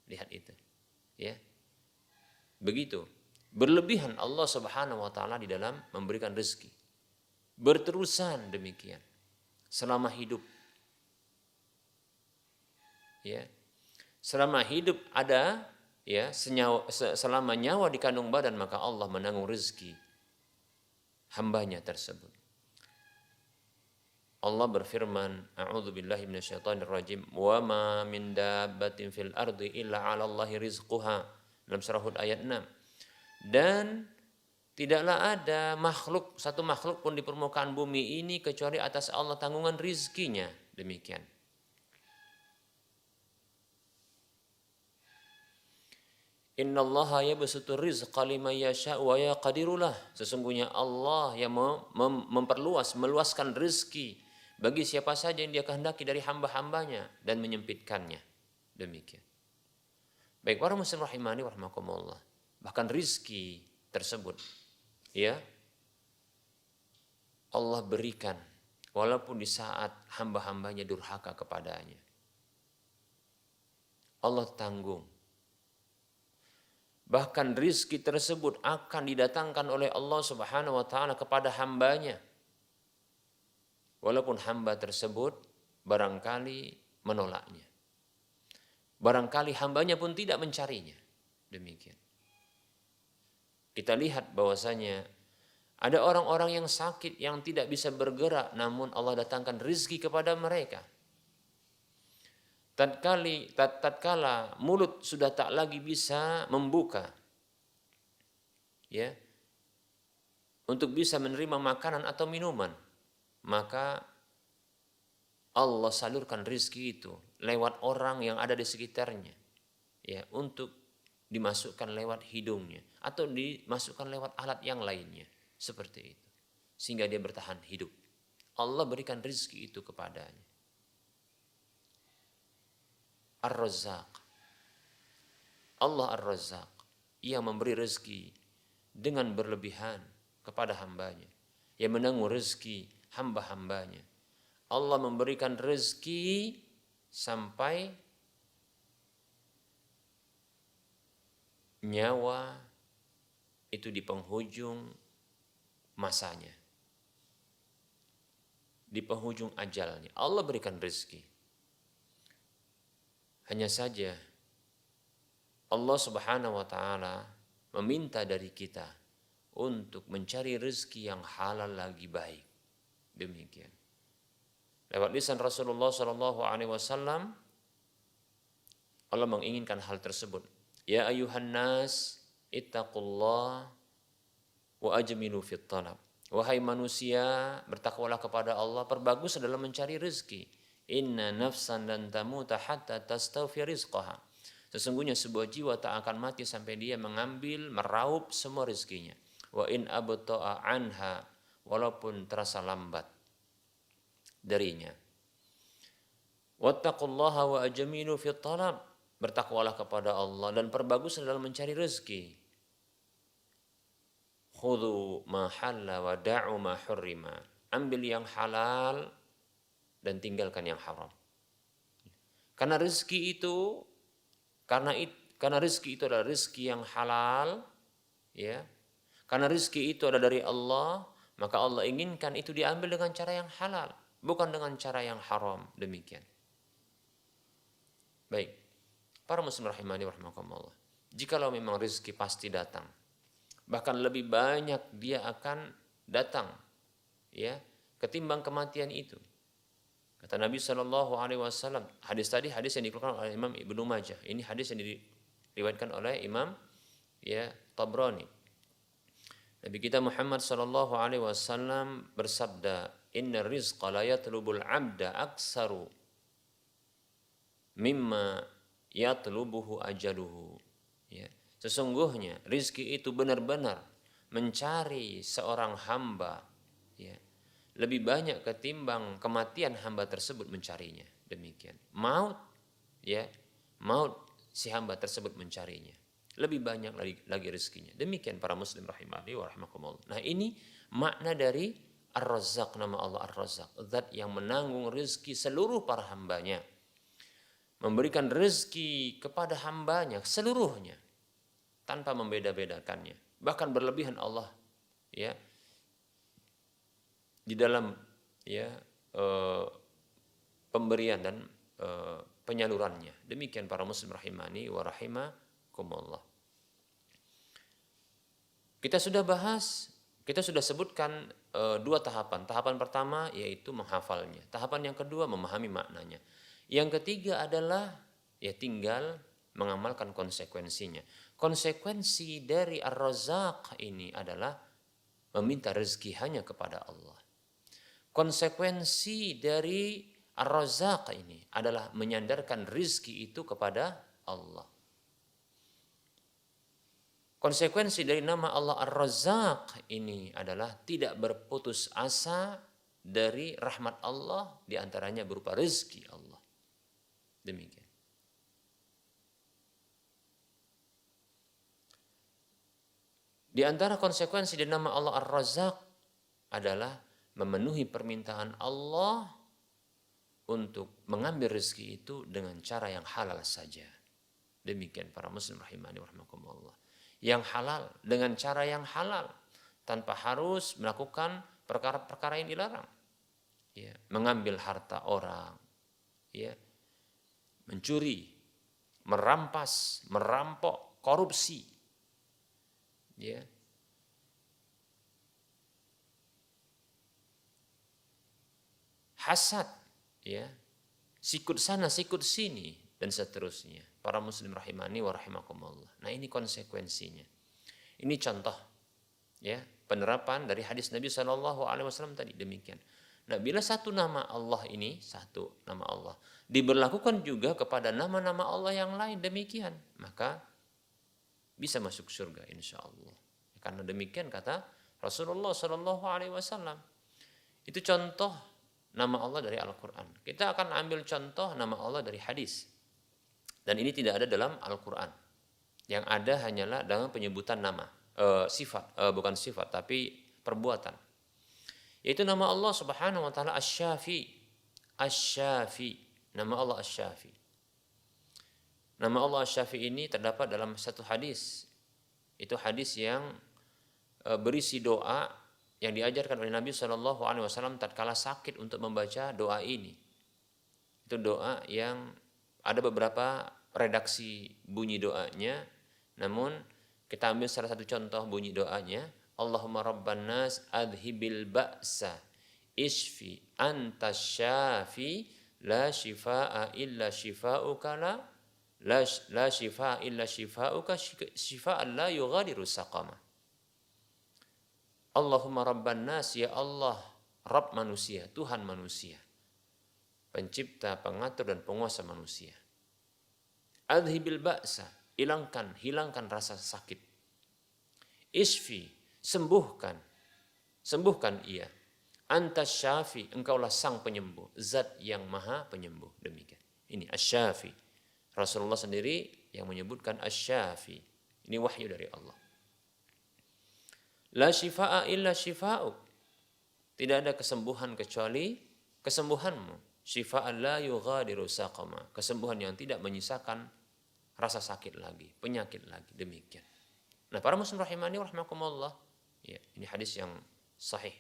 Lihat itu. Ya. Begitu. Berlebihan Allah Subhanahu wa taala di dalam memberikan rizki. Berterusan demikian selama hidup. Ya. Selama hidup ada ya selama nyawa di kandung badan, maka Allah menanggung rezeki hambanya tersebut. Allah berfirman, a'udzubillahi minasyaitonirrajim, wa ma min dabbatin fil ardi illa 'ala Allahi rizquha, dalam surah Hud ayat 6. Dan tidaklah ada satu makhluk pun di permukaan bumi ini kecuali atas Allah tanggungan rizkinya. Demikian. Innallaha yabsutur rizqa liman yasha' wa yaqdiru lah. Sesungguhnya Allah yang meluaskan rezeki bagi siapa saja yang Dia kehendaki dari hamba-hambanya dan menyempitkannya. Demikian. Baik para muslim rahimani wa rahimakumullah. Bahkan rezeki tersebut ya Allah berikan walaupun di saat hamba-hambanya durhaka kepadanya. Allah tanggung. Bahkan rizki tersebut akan didatangkan oleh Allah Subhanahu wa taala kepada hambanya. Walaupun hamba tersebut barangkali menolaknya. Barangkali hambanya pun tidak mencarinya. Demikian. Kita lihat bahwasanya ada orang-orang yang sakit yang tidak bisa bergerak, namun Allah datangkan rizki kepada mereka. Tatkala mulut sudah tak lagi bisa membuka, ya, untuk bisa menerima makanan atau minuman, maka Allah salurkan rizki itu lewat orang yang ada di sekitarnya, ya, untuk dimasukkan lewat hidungnya atau dimasukkan lewat alat yang lainnya, seperti itu, sehingga dia bertahan hidup. Allah berikan rizki itu kepadanya. Ar-Razzaq. Allah Ar-Razzaq. Ia memberi rezeki dengan berlebihan kepada hambanya. Ia menanggung rezeki hamba-hambanya. Allah memberikan rezeki sampai nyawa itu di penghujung masanya. Di penghujung ajalnya. Allah berikan rezeki. Hanya saja Allah Subhanahu wa taala meminta dari kita untuk mencari rezeki yang halal lagi baik. Demikian. Lewat lisan Rasulullah sallallahu alaihi wasallam Allah menginginkan hal tersebut. Ya ayuhan nas ittaqullah wa ajmilu fit talab. Wahai manusia, bertakwalah kepada Allah, perbagus dalam mencari rezeki. Inna nafsan lan tamuta hatta tastawfi rizqaha. Sesungguhnya sebuah jiwa tak akan mati sampai dia mengambil, meraup semua rezekinya. Wa in abta'a anha, walaupun terasa lambat darinya. Wattaqullaha wa ajmilu fit talab. Bertakwalah kepada Allah dan perbagus dalam mencari rezeki. Khudhu ma halla wa da'u ma hurrima. Ambil yang halal dan tinggalkan yang haram. Karena rezeki itu adalah rezeki yang halal, ya. Karena rezeki itu adalah dari Allah, maka Allah inginkan itu diambil dengan cara yang halal. bukan dengan cara yang haram, demikian. Baik, para muslim rahimani rahimakumullah. Jikalau memang rezeki pasti datang, bahkan lebih banyak dia akan datang, ya, ketimbang kematian itu. Kata Nabi Shallallahu Alaihi Wasallam, hadis tadi hadis yang dikeluarkan oleh Imam Ibnu Majah. Ini hadis yang diriwayatkan oleh Imam ya Tabrani. Nabi kita Muhammad Shallallahu Alaihi Wasallam bersabda, Inna rizqa la yatlubul abda aksaru mimma yatlubuhu ajaluhu. Ya. Sesungguhnya rizki itu benar-benar mencari seorang hamba, ya, lebih banyak ketimbang kematian hamba tersebut mencarinya. Demikian. Maut, ya, maut si hamba tersebut mencarinya. Lebih banyak lagi rezekinya. Demikian para muslim rahimani wa rahimakumullah. Nah, ini makna dari Ar-Razzaq, nama Allah Ar-Razzaq, zat yang menanggung rezeki seluruh para hambanya. Memberikan rezeki kepada hambanya seluruhnya tanpa membeda-bedakannya. Bahkan berlebihan Allah, ya, di dalam, ya, pemberian dan penyalurannya. Demikian para muslim rahimani wa rahimakumullah. Kita sudah bahas, kita sudah sebutkan dua tahapan. Tahapan pertama yaitu menghafalnya. Tahapan yang kedua memahami maknanya. Yang ketiga adalah ya tinggal mengamalkan konsekuensinya. Konsekuensi dari Ar-Razzaq ini adalah meminta rezeki hanya kepada Allah. Konsekuensi dari Ar-Razzaq ini adalah menyandarkan rezeki itu kepada Allah. Konsekuensi dari nama Allah Ar-Razzaq ini adalah tidak berputus asa dari rahmat Allah, diantaranya berupa rezeki Allah. Demikian. Di antara konsekuensi dari nama Allah Ar-Razzaq adalah memenuhi permintaan Allah untuk mengambil rezeki itu dengan cara yang halal saja. Demikian para muslim rahimani wa rahimakumullah. Yang halal dengan cara yang halal tanpa harus melakukan perkara-perkara yang dilarang. Ya, mengambil harta orang, ya, mencuri, merampas, merampok, korupsi. Ya. Hasad, ya. Sikut sana, sikut sini dan seterusnya. Para muslim rahimani wa rahimakumullah. Nah, ini konsekuensinya. Ini contoh, ya, penerapan dari hadis Nabi Shallallahu Alaihi Wasallam tadi demikian. Nah, bila satu nama Allah ini, satu nama Allah diberlakukan juga kepada nama-nama Allah yang lain demikian, maka bisa masuk surga insya Allah. Karena demikian kata Rasulullah Shallallahu Alaihi Wasallam. Itu contoh nama Allah dari Al-Quran. Kita akan ambil contoh nama Allah dari hadis. Dan ini tidak ada dalam Al-Quran. Yang ada hanyalah dalam penyebutan nama, sifat, bukan sifat tapi perbuatan. Yaitu nama Allah Subhanahu Wa Taala Asy-Syafi. Asy-Syafi. Nama Allah Asy-Syafi. Nama Allah Asy-Syafi ini terdapat dalam satu hadis. Itu hadis yang berisi doa yang diajarkan oleh Nabi Shallallahu Alaihi Wasallam tatkala sakit untuk membaca doa ini. Itu doa yang ada beberapa redaksi bunyi doanya. Namun kita ambil salah satu contoh bunyi doanya. Allahumma rabban nas adhibil ba'sa ishfi anta syafi la shifaa illa shifauka la shifaa illa shifauka shifaan la yughadiru saqama. Allahumma rabban nas, ya Allah, Rabb manusia, Tuhan manusia, pencipta, pengatur dan penguasa manusia. Adhibil ba'sa, hilangkan rasa sakit. Isfi, sembuhkan ia. Anta syafi, engkaulah sang penyembuh, zat yang maha penyembuh. Demikian. Ini asy-syafi. Rasulullah sendiri yang menyebutkan asy-syafi. Ini wahyu dari Allah. La shifaa illa shifa'uk. Tidak ada kesembuhan kecuali kesembuhanmu. Shifa'an la yughadiru saqama. Kesembuhan yang tidak menyisakan rasa sakit lagi, penyakit lagi. Demikian. Nah, para muslim rahimani wa rahimakumullah, ya, ini hadis yang sahih.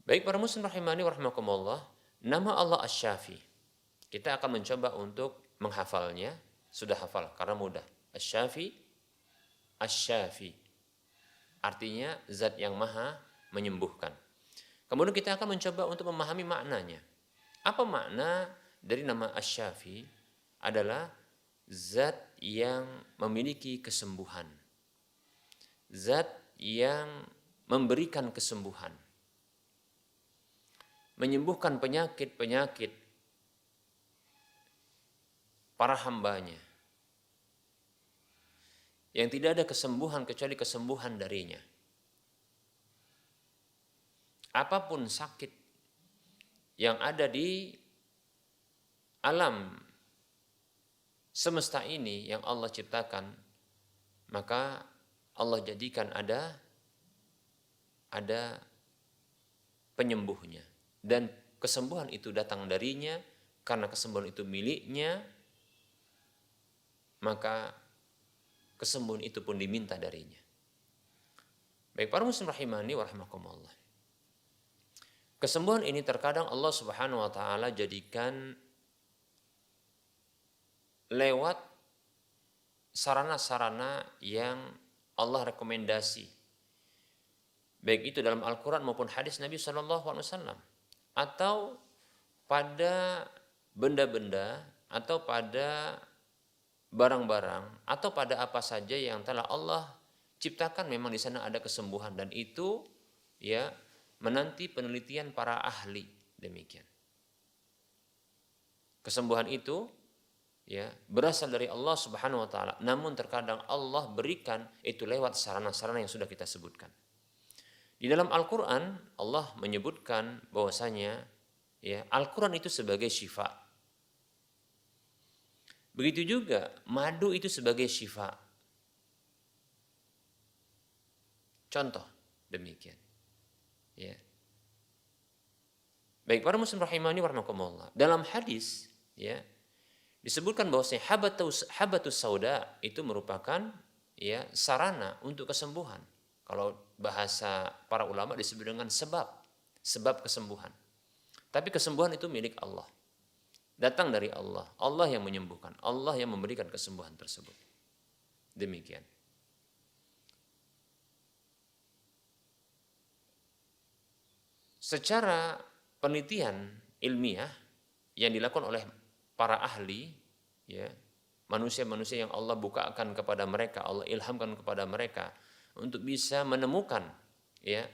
Baik para muslim rahimani wa rahimakumullah, nama Allah Asy-Syafi. Kita akan mencoba untuk menghafalnya. Sudah hafal karena mudah. Asy-Syafi, Asy-Syafi. Artinya zat yang maha menyembuhkan. Kemudian kita akan mencoba untuk memahami maknanya. Apa makna dari nama Asy-Syafi? Adalah zat yang memiliki kesembuhan. Zat yang memberikan kesembuhan. Menyembuhkan penyakit-penyakit para hambanya. Yang tidak ada kesembuhan kecuali kesembuhan darinya. Apapun sakit yang ada di alam semesta ini yang Allah ciptakan, maka Allah jadikan ada penyembuhnya. Dan kesembuhan itu datang darinya, karena kesembuhan itu miliknya, maka kesembuhan itu pun diminta darinya. Baik para muslim rahimani wa rahimakumullah. Kesembuhan ini terkadang Allah Subhanahu wa taala jadikan lewat sarana-sarana yang Allah rekomendasi. Baik itu dalam Al-Qur'an maupun hadis Nabi SAW, atau pada benda-benda, atau pada barang-barang, atau pada apa saja yang telah Allah ciptakan. Memang di sana ada kesembuhan, dan itu ya menanti penelitian para ahli. Demikian. Kesembuhan itu ya berasal dari Allah Subhanahu wa taala. Namun terkadang Allah berikan itu lewat sarana-sarana yang sudah kita sebutkan. Di dalam Al-Qur'an Allah menyebutkan bahwasanya ya Al-Qur'an itu sebagai syifa. Begitu juga madu itu sebagai syifa. Contoh demikian. Ya. Baik para muslim rahimani wa rahimakumullah. Dalam hadis ya disebutkan bahwasanya habatus sauda itu merupakan ya sarana untuk kesembuhan. Kalau bahasa para ulama disebut dengan sebab kesembuhan. Tapi kesembuhan itu milik Allah. Datang dari Allah. Allah yang menyembuhkan, Allah yang memberikan kesembuhan tersebut. Demikian. Secara penelitian ilmiah yang dilakukan oleh para ahli, ya, manusia-manusia yang Allah bukakan kepada mereka, Allah ilhamkan kepada mereka untuk bisa menemukan ya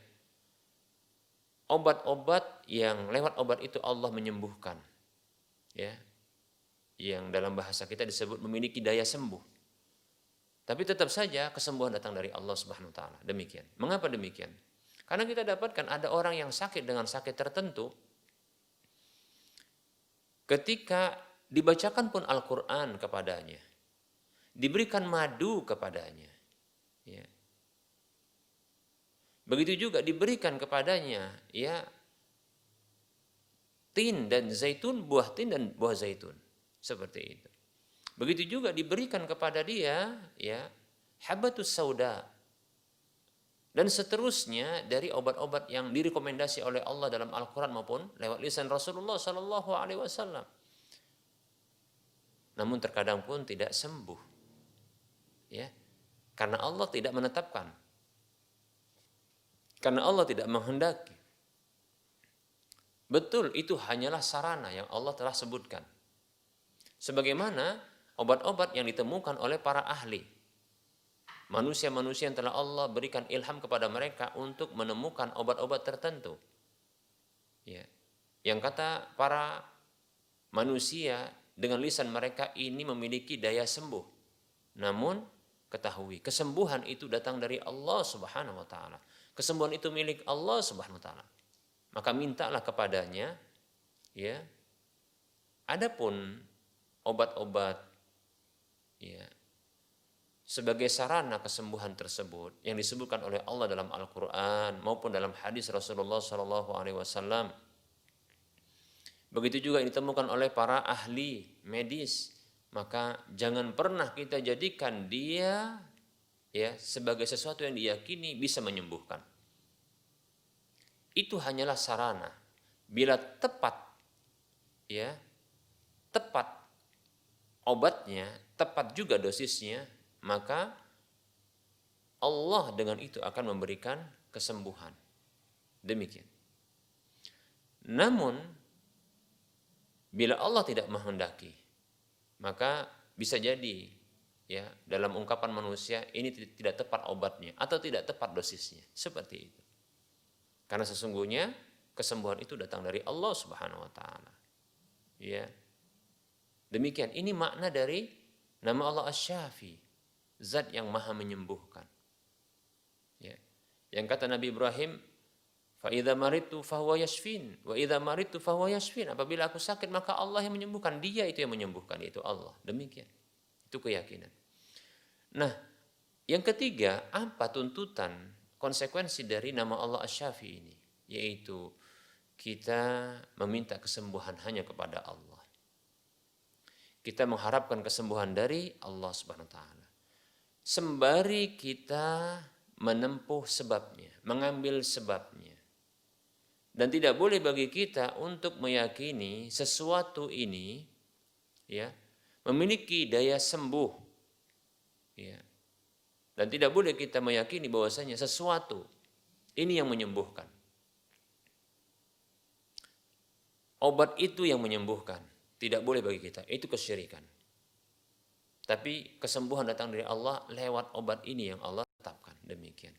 obat-obat yang lewat obat itu Allah menyembuhkan, ya, yang dalam bahasa kita disebut memiliki daya sembuh. Tapi tetap saja kesembuhan datang dari Allah Subhanahu wa taala. Demikian. Mengapa demikian? Karena kita dapatkan ada orang yang sakit dengan sakit tertentu, ketika dibacakan pun Al-Quran kepadanya, diberikan madu kepadanya, ya. Begitu juga diberikan kepadanya ya tin dan zaitun, buah tin dan buah zaitun, seperti itu. Begitu juga diberikan kepada dia ya habatus sauda dan seterusnya dari obat-obat yang direkomendasi oleh Allah dalam Al-Quran maupun lewat lisan Rasulullah SAW. Namun terkadang pun tidak sembuh, ya, karena Allah tidak menetapkan, karena Allah tidak menghendaki. Betul, itu hanyalah sarana yang Allah telah sebutkan. Sebagaimana obat-obat yang ditemukan oleh para ahli, manusia-manusia yang telah Allah berikan ilham kepada mereka untuk menemukan obat-obat tertentu, ya, yang kata para manusia dengan lisan mereka ini memiliki daya sembuh. Namun ketahui kesembuhan itu datang dari Allah Subhanahu wa taala. Kesembuhan itu milik Allah Subhanahu wa taala. Maka mintalah kepadanya, ya. Adapun obat-obat ya sebagai sarana kesembuhan tersebut yang disebutkan oleh Allah dalam Al-Qur'an maupun dalam hadis Rasulullah SAW, begitu juga yang ditemukan oleh para ahli medis, maka jangan pernah kita jadikan dia ya sebagai sesuatu yang diyakini bisa menyembuhkan. itu hanyalah sarana. Bila tepat, ya, tepat obatnya, tepat juga dosisnya, maka Allah dengan itu akan memberikan kesembuhan. Demikian. Namun, bila Allah tidak menghendaki, maka bisa jadi, ya, dalam ungkapan manusia ini tidak tepat obatnya atau tidak tepat dosisnya, seperti itu. Karena sesungguhnya kesembuhan itu datang dari Allah Subhanahu wa taala. Ya. Demikian, ini makna dari nama Allah Asy-Syafi, zat yang maha menyembuhkan. Ya. Yang kata Nabi Ibrahim, fa idza maridtu fahuwa yashfin wa idza maridtu fahuwa yashfin. Apabila aku sakit maka Allah yang menyembuhkan, dia itu yang menyembuhkan, itu Allah. Demikian. Itu keyakinan. Nah, yang ketiga, apa tuntutan konsekuensi dari nama Allah Asy-Syafi ini? Yaitu kita meminta kesembuhan hanya kepada Allah. Kita mengharapkan kesembuhan dari Allah Subhanahu wa taala. Sembari kita menempuh sebabnya, mengambil sebabnya. Dan tidak boleh bagi kita untuk meyakini sesuatu ini, ya, memiliki daya sembuh, ya. Dan tidak boleh kita meyakini bahwasanya sesuatu ini yang menyembuhkan. Obat itu yang menyembuhkan. Tidak boleh bagi kita, itu kesyirikan. Tapi kesembuhan datang dari Allah lewat obat ini yang Allah tetapkan. Demikian.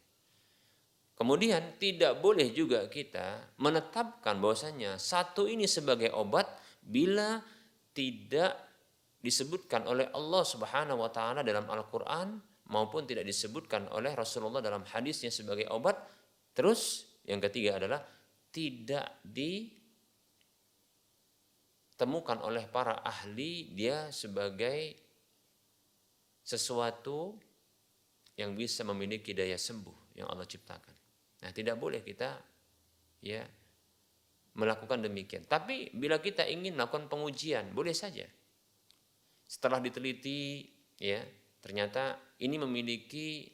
Kemudian tidak boleh juga kita menetapkan bahwasanya satu ini sebagai obat bila tidak disebutkan oleh Allah Subhanahu wa taala dalam Al-Qur'an maupun tidak disebutkan oleh Rasulullah dalam hadisnya sebagai obat. Terus yang ketiga adalah tidak ditemukan oleh para ahli dia sebagai sesuatu yang bisa memiliki daya sembuh yang Allah ciptakan. Nah, tidak boleh kita, ya, melakukan demikian. Tapi bila kita ingin melakukan pengujian, boleh saja. Setelah diteliti, ya, ternyata ini memiliki,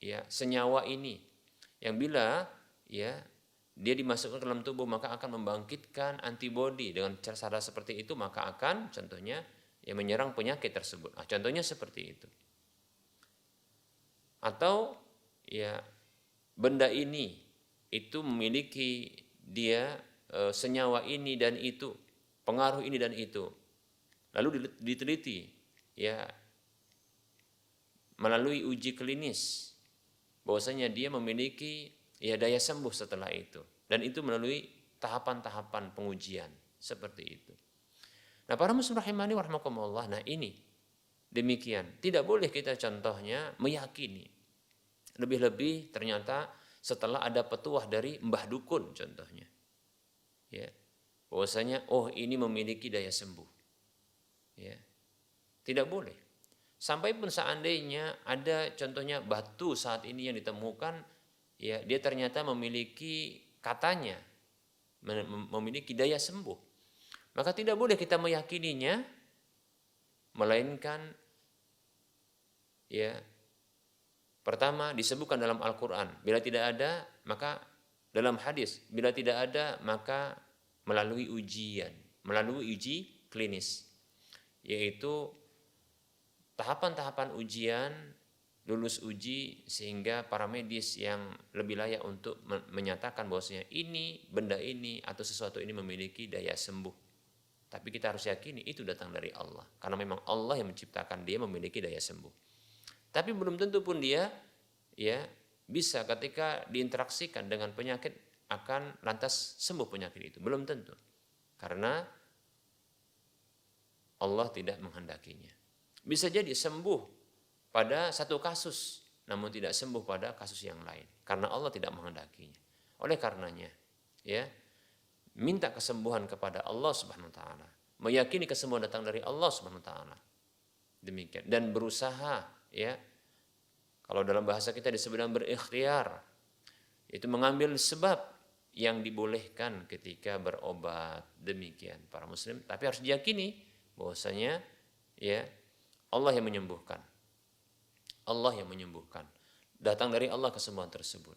ya, senyawa ini yang bila, ya, dia dimasukkan ke dalam tubuh maka akan membangkitkan antibodi. Dengan cara seperti itu maka akan contohnya, ya, menyerang penyakit tersebut. Nah, contohnya seperti itu. Atau, ya, benda ini itu memiliki dia senyawa ini dan itu, pengaruh ini dan itu. Lalu diteliti, ya, melalui uji klinis bahwasanya dia memiliki, ya, daya sembuh setelah itu, dan itu melalui tahapan-tahapan pengujian seperti itu. Nah, para muslim rahimani wa rahimakumullah, nah ini demikian. Tidak boleh kita contohnya meyakini, lebih-lebih ternyata setelah ada petuah dari Mbah Dukun contohnya, ya, bahwasanya oh ini memiliki daya sembuh, ya, tidak boleh. Sampai pun seandainya ada contohnya batu saat ini yang ditemukan, ya, dia ternyata memiliki, katanya memiliki daya sembuh, maka tidak boleh kita meyakininya, melainkan, ya, pertama disebutkan dalam Al-Quran, bila tidak ada maka dalam hadis, bila tidak ada maka melalui ujian, melalui uji klinis, yaitu tahapan-tahapan ujian, lulus uji sehingga para medis yang lebih layak untuk menyatakan bahwasanya ini, benda ini atau sesuatu ini memiliki daya sembuh. Tapi kita harus yakini itu datang dari Allah, karena memang Allah yang menciptakan dia memiliki daya sembuh. Tapi belum tentu pun dia, ya, bisa ketika diinteraksikan dengan penyakit akan lantas sembuh penyakit itu. Belum tentu. Karena Allah tidak menghendakinya. Bisa jadi sembuh pada satu kasus, namun tidak sembuh pada kasus yang lain. Karena Allah tidak menghendakinya. Oleh karenanya, ya, minta kesembuhan kepada Allah Subhanahu wa taala. Meyakini kesembuhan datang dari Allah Subhanahu wa taala. Demikian. Dan berusaha, ya, kalau dalam bahasa kita disebut berikhtiar, itu mengambil sebab yang dibolehkan ketika berobat. Demikian para muslim. Tapi harus diyakini bahwasanya, ya, Allah yang menyembuhkan. Allah yang menyembuhkan. Datang dari Allah kesembuhan tersebut.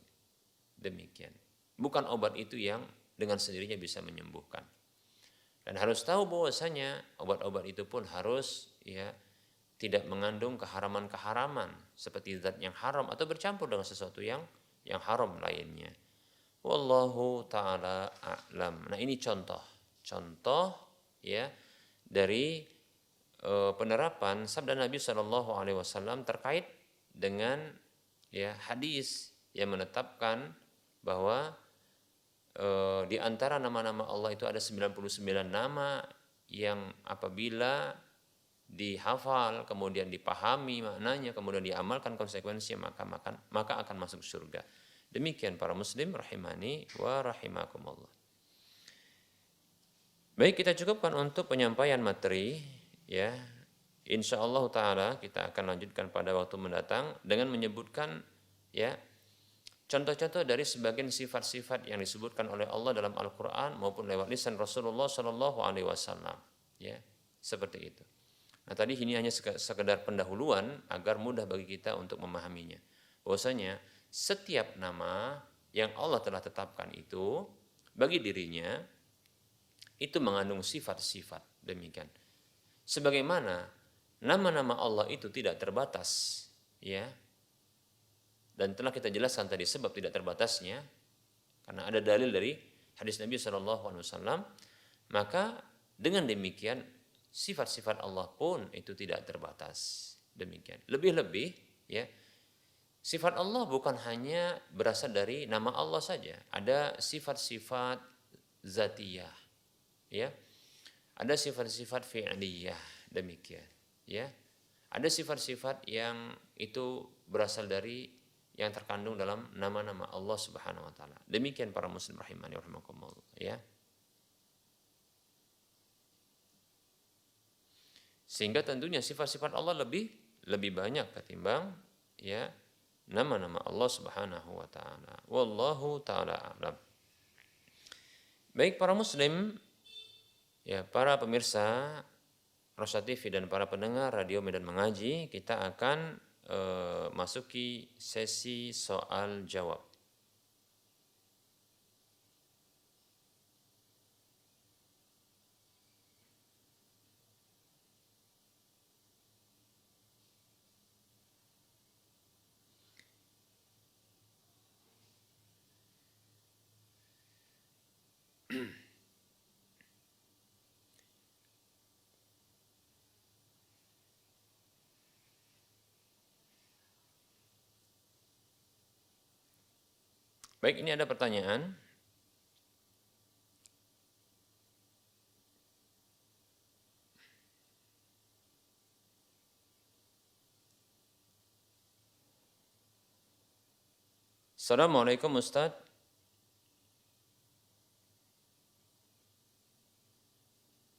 Demikian. Bukan obat itu yang dengan sendirinya bisa menyembuhkan. Dan harus tahu bahwasanya obat-obat itu pun harus tidak mengandung keharaman-keharaman seperti zat yang haram atau bercampur dengan sesuatu yang haram lainnya. Wallahu taala a'lam. Nah, ini contoh ya dari penerapan sabda Nabi Shallallahu alaihi wasallam terkait dengan hadis yang menetapkan bahwa di antara nama-nama Allah itu ada 99 nama yang apabila dihafal, kemudian dipahami maknanya, kemudian diamalkan konsekuensinya, maka akan masuk surga. Demikian para muslim rahimani wa rahimakumullah. Baik, kita cukupkan untuk penyampaian materi ya. Insyaallah taala kita akan lanjutkan pada waktu mendatang dengan menyebutkan contoh-contoh dari sebagian sifat-sifat yang disebutkan oleh Allah dalam Al-Qur'an maupun lewat lisan Rasulullah Shallallahu alaihi wasallam seperti itu. Nah, tadi ini hanya sekedar pendahuluan agar mudah bagi kita untuk memahaminya. Bahwasanya setiap nama yang Allah telah tetapkan itu bagi dirinya itu mengandung sifat-sifat demikian. Sebagaimana nama-nama Allah itu tidak terbatas dan telah kita jelaskan tadi sebab tidak terbatasnya karena ada dalil dari hadis Nabi SAW, maka dengan demikian sifat-sifat Allah pun itu tidak terbatas. Demikian. Lebih-lebih sifat Allah bukan hanya berasal dari nama Allah saja. Ada sifat-sifat zatiyah. Ada sifat-sifat fi'liyah. Demikian. Ada sifat-sifat yang itu berasal dari yang terkandung dalam nama-nama Allah Subhanahu wa taala. Demikian para muslim rahimani wa rahimakumullah Sehingga tentunya sifat-sifat Allah lebih banyak ketimbang nama-nama Allah Subhanahu wa taala. Wallahu taala a'lam. Baik para muslim, para pemirsa Rosyad TV dan para pendengar Radio Medan Mengaji, kita akan masuki sesi soal jawab. Baik, ini ada pertanyaan. Assalamualaikum Ustaz.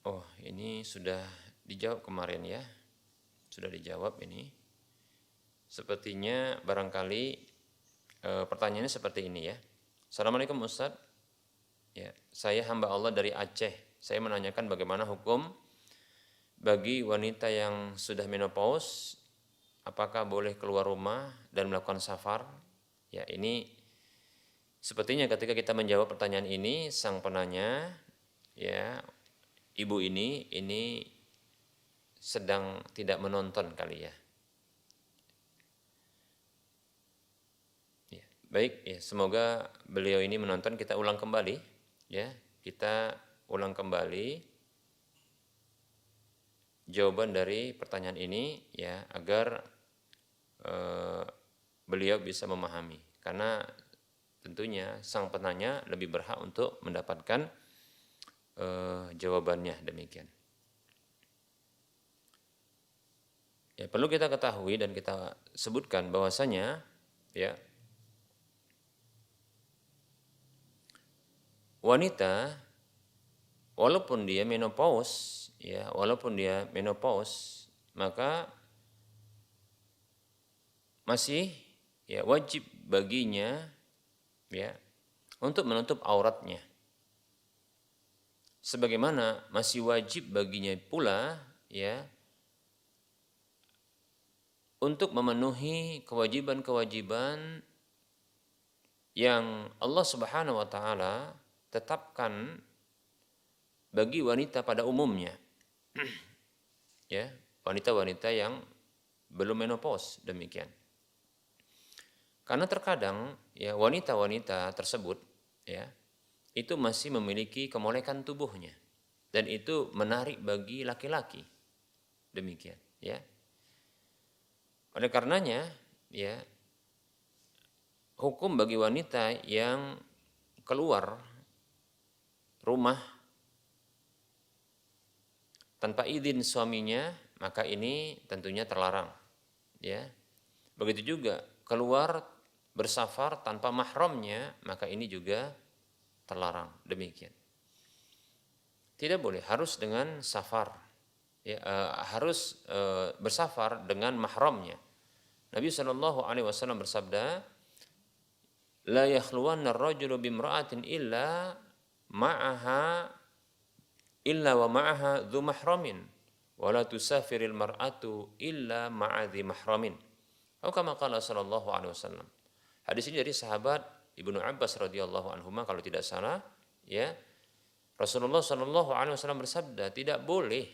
Oh, ini sudah dijawab kemarin ya. Sudah dijawab ini. Sepertinya barangkali pertanyaannya seperti ini ya. Assalamualaikum Ustaz. Saya hamba Allah dari Aceh. Saya menanyakan bagaimana hukum bagi wanita yang sudah menopause, apakah boleh keluar rumah dan melakukan safar? Ini sepertinya ketika kita menjawab pertanyaan ini, sang penanya, ibu ini sedang tidak menonton kali ya. Baik, semoga beliau ini menonton. Kita ulang kembali, kita ulang kembali jawaban dari pertanyaan ini, agar beliau bisa memahami. Karena tentunya sang penanya lebih berhak untuk mendapatkan jawabannya demikian. Perlu kita ketahui dan kita sebutkan bahwasanya wanita walaupun dia menopause, maka masih wajib baginya untuk menutup auratnya. Sebagaimana masih wajib baginya pula untuk memenuhi kewajiban-kewajiban yang Allah Subhanahu wa taala tetapkan bagi wanita pada umumnya. Ya, wanita-wanita yang belum menopause demikian. Karena terkadang ya wanita-wanita tersebut ya itu masih memiliki kemolekan tubuhnya dan itu menarik bagi laki-laki. Demikian, ya. Oleh karenanya, ya, hukum bagi wanita yang keluar rumah tanpa izin suaminya, maka ini tentunya terlarang, ya. Begitu juga keluar bersafar tanpa mahramnya, maka ini juga terlarang. Demikian. Tidak boleh, harus dengan safar, ya, harus bersafar dengan mahramnya. Nabi Shallallahu Alaihi Wasallam bersabda, la yakhluwanna ar-rajulu bimra'atin illa wa ma'aha dhu mahramin wa la tusafiril mar'atu illa ma'a dhi mahramin. Atau kama qala sallallahu alaihi wasallam. Hadis ini dari sahabat Ibnu Abbas radhiyallahu anhuma kalau tidak salah, ya. Rasulullah sallallahu alaihi wasallam bersabda, tidak boleh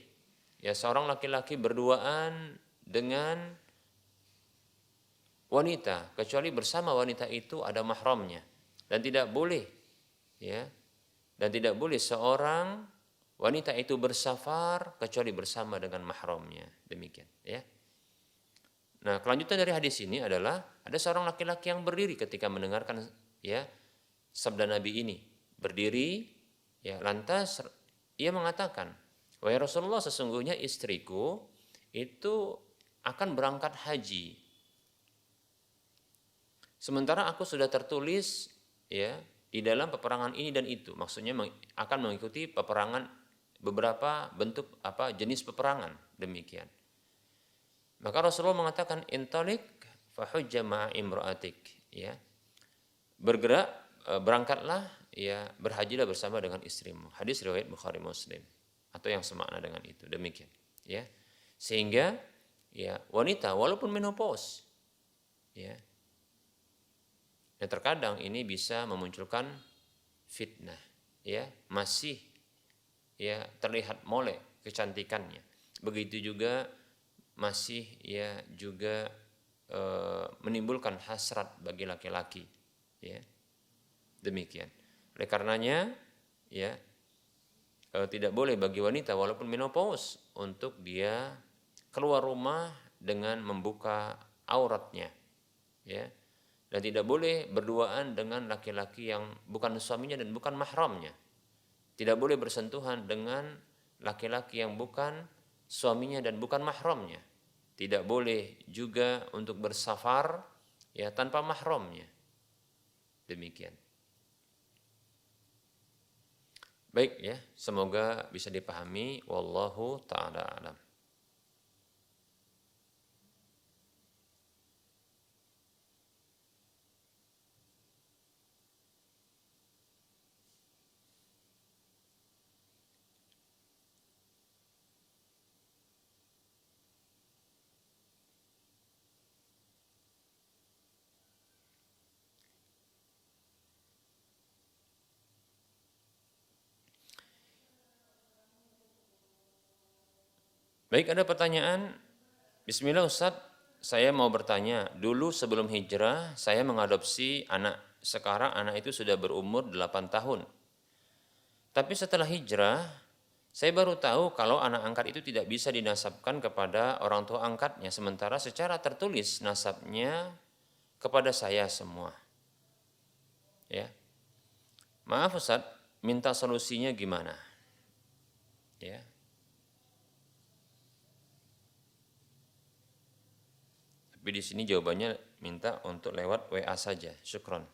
ya seorang laki-laki berduaan dengan wanita kecuali bersama wanita itu ada mahramnya, dan tidak boleh ya dan tidak boleh seorang wanita itu bersafar kecuali bersama dengan mahramnya. Demikian, ya. Nah, kelanjutan dari hadis ini adalah ada seorang laki-laki yang berdiri ketika mendengarkan ya sabda Nabi ini. Berdiri ya, lantas ia mengatakan, "Wahai Rasulullah, sesungguhnya istriku itu akan berangkat haji. Sementara aku sudah tertulis ya di dalam peperangan ini dan itu." Maksudnya akan mengikuti peperangan, beberapa bentuk jenis peperangan, demikian. Maka Rasulullah mengatakan, intalik fahujja ma'a imra'atik, ya. Bergerak, berangkatlah, ya, berhajilah bersama dengan istrimu. Hadis riwayat Bukhari Muslim atau yang semakna dengan itu, demikian, ya. Sehingga ya wanita walaupun menopause, ya, dan terkadang ini bisa memunculkan fitnah, ya, masih ya terlihat molek kecantikannya. Begitu juga masih ya juga menimbulkan hasrat bagi laki-laki, ya. Demikian. Oleh karenanya ya tidak boleh bagi wanita walaupun menopause untuk dia keluar rumah dengan membuka auratnya, ya. Dan tidak boleh berduaan dengan laki-laki yang bukan suaminya dan bukan mahramnya. Tidak boleh bersentuhan dengan laki-laki yang bukan suaminya dan bukan mahramnya. Tidak boleh juga untuk bersafar ya tanpa mahramnya. Demikian. Baik ya, semoga bisa dipahami. Wallahu ta'ala alam. Baik, ada pertanyaan. Bismillah Ustadz, saya mau bertanya. Dulu sebelum hijrah, saya mengadopsi anak. Sekarang anak itu sudah berumur 8 tahun. Tapi setelah hijrah, saya baru tahu kalau anak angkat itu tidak bisa dinasabkan kepada orang tua angkatnya. Sementara secara tertulis nasabnya kepada saya semua. Ya. Maaf Ustadz, minta solusinya gimana? Ya. Tapi di sini jawabannya minta untuk lewat WA saja. Syukron.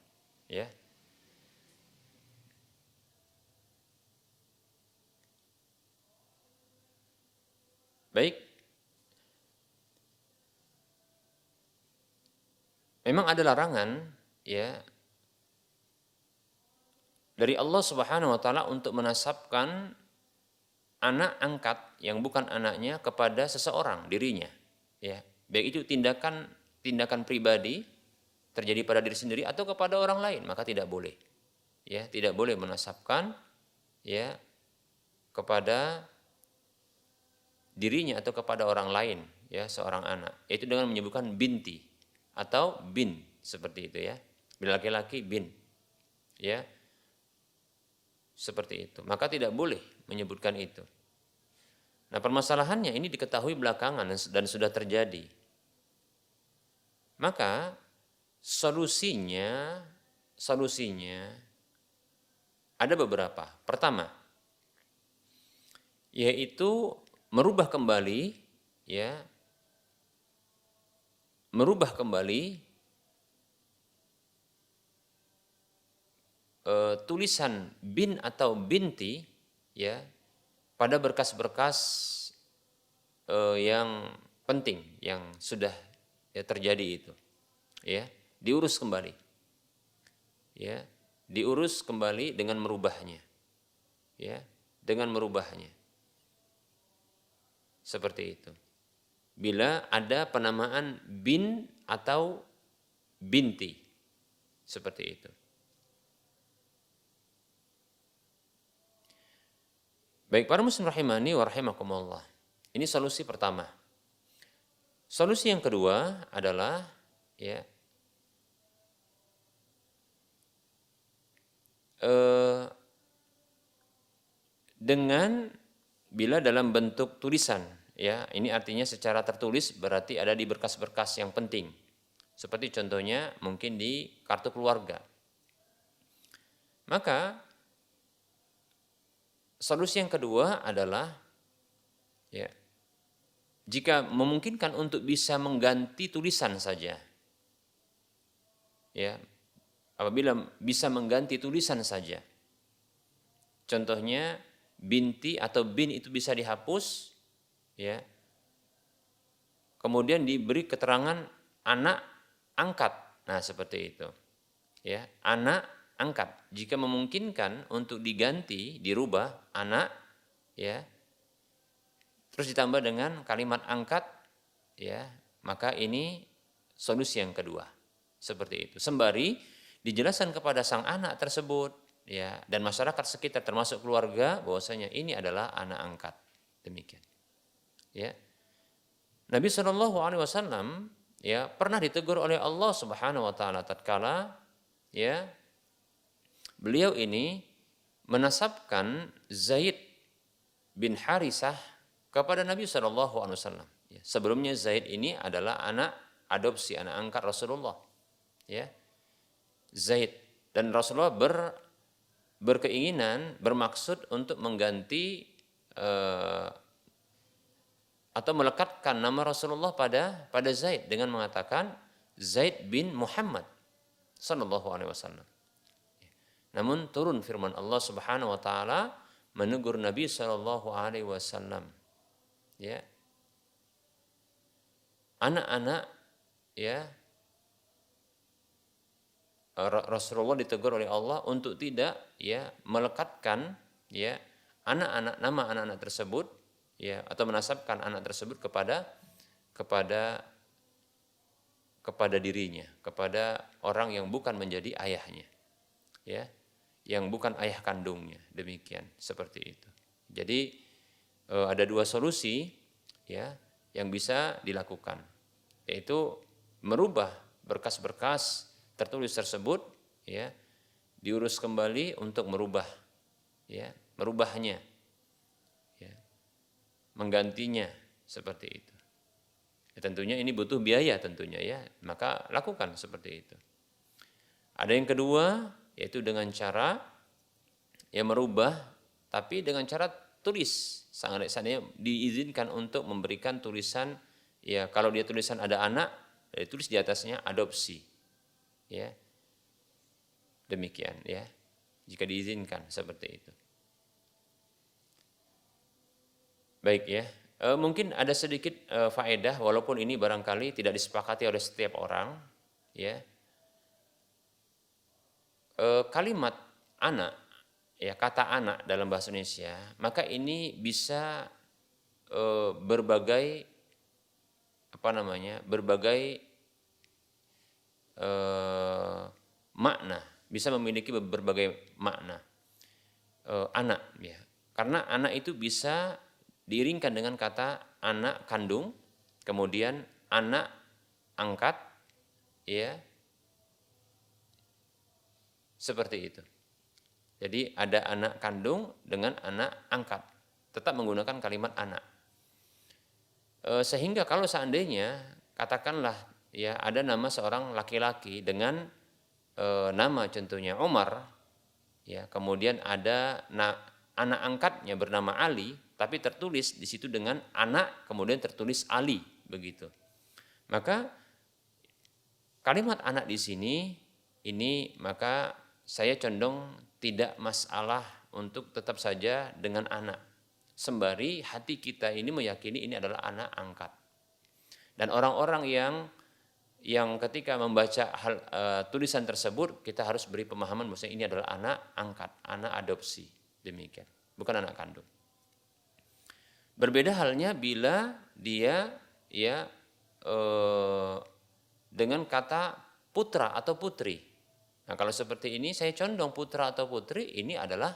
Ya. Baik. Memang ada larangan ya dari Allah Subhanahu wa taala untuk menasabkan anak angkat yang bukan anaknya kepada seseorang dirinya, ya. Baik itu tindakan pribadi terjadi pada diri sendiri atau kepada orang lain, maka tidak boleh. Ya, tidak boleh menasabkan ya kepada dirinya atau kepada orang lain, ya, seorang anak. Itu dengan menyebutkan binti atau bin, seperti itu ya. Bila laki-laki bin. Ya. Seperti itu. Maka tidak boleh menyebutkan itu. Nah, permasalahannya ini diketahui belakangan dan sudah terjadi. Maka solusinya ada beberapa. Pertama, yaitu merubah kembali tulisan bin atau binti ya pada berkas-berkas yang penting yang sudah ya terjadi itu, ya, diurus kembali, ya, diurus kembali dengan merubahnya, ya, dengan merubahnya, seperti itu. Bila ada penamaan bin atau binti, seperti itu. Baik, para muslim rahimani wa rahimakumullah. Ini solusi pertama. Solusi yang kedua adalah ya dengan bila dalam bentuk tulisan, ya, ini artinya secara tertulis berarti ada di berkas-berkas yang penting. Seperti contohnya mungkin di kartu keluarga. Maka solusi yang kedua adalah ya, jika memungkinkan untuk bisa mengganti tulisan saja. Ya. Apabila bisa mengganti tulisan saja. Contohnya binti atau bin itu bisa dihapus, ya. Kemudian diberi keterangan anak angkat. Nah, seperti itu. Ya, anak angkat. Jika memungkinkan untuk diganti, dirubah anak, ya. Terus ditambah dengan kalimat angkat, ya, maka ini solusi yang kedua. Seperti itu. Sembari dijelaskan kepada sang anak tersebut, ya, dan masyarakat sekitar termasuk keluarga bahwasanya ini adalah anak angkat. Demikian. Ya. Nabi SAW ya pernah ditegur oleh Allah Subhanahu wa taala tatkala ya beliau ini menasabkan Zaid bin Harisah kepada Nabi SAW. Ya, sebelumnya Zaid ini adalah anak adopsi, anak angkat Rasulullah. Ya, Zaid, dan Rasulullah berkeinginan, bermaksud untuk mengganti atau melekatkan nama Rasulullah pada Zaid dengan mengatakan Zaid bin Muhammad sallallahu alaihi wasallam. Namun turun firman Allah Subhanahu wa taala menegur Nabi sallallahu alaihi wasallam. Ya. Anak-anak ya Rasulullah ditegur oleh Allah untuk tidak ya melekatkan ya anak-anak, nama anak-anak tersebut ya atau menasabkan anak tersebut kepada dirinya, kepada orang yang bukan menjadi ayahnya. Ya, yang bukan ayah kandungnya. Demikian, seperti itu. Jadi ada dua solusi ya yang bisa dilakukan, yaitu merubah berkas-berkas tertulis tersebut ya diurus kembali untuk merubahnya ya, menggantinya, seperti itu. Ya, tentunya ini butuh biaya tentunya ya, maka lakukan seperti itu. Ada yang kedua yaitu dengan cara ya merubah tapi dengan cara tulis. Seandainya diizinkan untuk memberikan tulisan ya, kalau dia tulisan ada anak, tulis di atasnya adopsi. Ya. Demikian ya. Jika diizinkan seperti itu. Baik ya. Mungkin ada sedikit faedah walaupun ini barangkali tidak disepakati oleh setiap orang ya. Kalimat anak ya, kata anak dalam bahasa Indonesia, maka ini bisa berbagai makna, bisa memiliki berbagai makna. Anak ya. Karena anak itu bisa diiringkan dengan kata anak kandung, kemudian anak angkat ya. Seperti itu. Jadi ada anak kandung dengan anak angkat. Tetap menggunakan kalimat anak. Sehingga kalau seandainya katakanlah ya ada nama seorang laki-laki dengan nama contohnya Omar, ya kemudian ada anak angkatnya bernama Ali, tapi tertulis di situ dengan anak kemudian tertulis Ali begitu. Maka kalimat anak di sini ini maka saya condong tidak masalah untuk tetap saja dengan anak. Sembari hati kita ini meyakini ini adalah anak angkat. Dan orang-orang yang ketika membaca tulisan tersebut kita harus beri pemahaman bahwa ini adalah anak angkat, anak adopsi, demikian, bukan anak kandung. Berbeda halnya bila dia ya dengan kata putra atau putri. Nah, kalau seperti ini saya condong putra atau putri ini adalah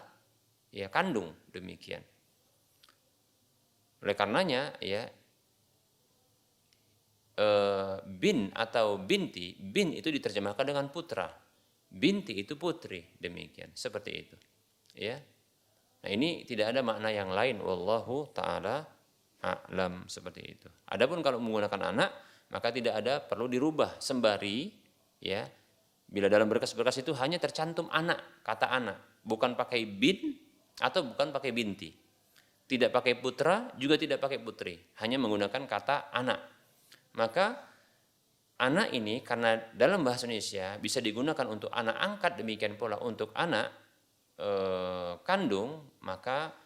ya kandung, demikian. Oleh karenanya ya bin atau binti, bin itu diterjemahkan dengan putra, binti itu putri, demikian, seperti itu ya. Nah ini tidak ada makna yang lain, wallahu ta'ala a'lam, seperti itu. Adapun kalau menggunakan anak maka tidak ada perlu dirubah, sembari ya bila dalam berkas-berkas itu hanya tercantum anak, kata anak, bukan pakai bin atau bukan pakai binti, tidak pakai putra juga tidak pakai putri, hanya menggunakan kata anak. Maka anak ini karena dalam bahasa Indonesia bisa digunakan untuk anak angkat, demikian pula untuk anak kandung, maka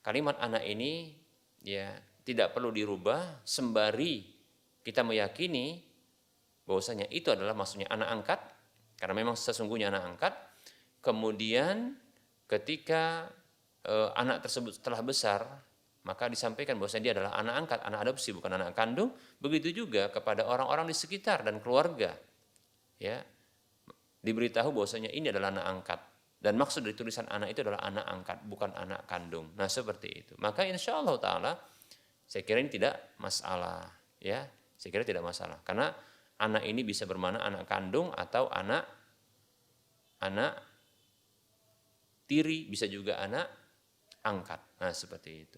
kalimat anak ini ya tidak perlu dirubah sembari kita meyakini bahwasanya itu adalah maksudnya anak angkat karena memang sesungguhnya anak angkat. Kemudian ketika anak tersebut setelah besar maka disampaikan bahwa dia adalah anak angkat, anak adopsi, bukan anak kandung. Begitu juga kepada orang-orang di sekitar dan keluarga, ya diberitahu bahwasanya ini adalah anak angkat. Dan maksud dari tulisan anak itu adalah anak angkat, bukan anak kandung. Nah seperti itu. Maka insya Allah Taala, saya kira ini tidak masalah, ya. Saya kira tidak masalah, karena anak ini bisa bermakna anak kandung atau anak tiri, bisa juga anak angkat. Nah seperti itu.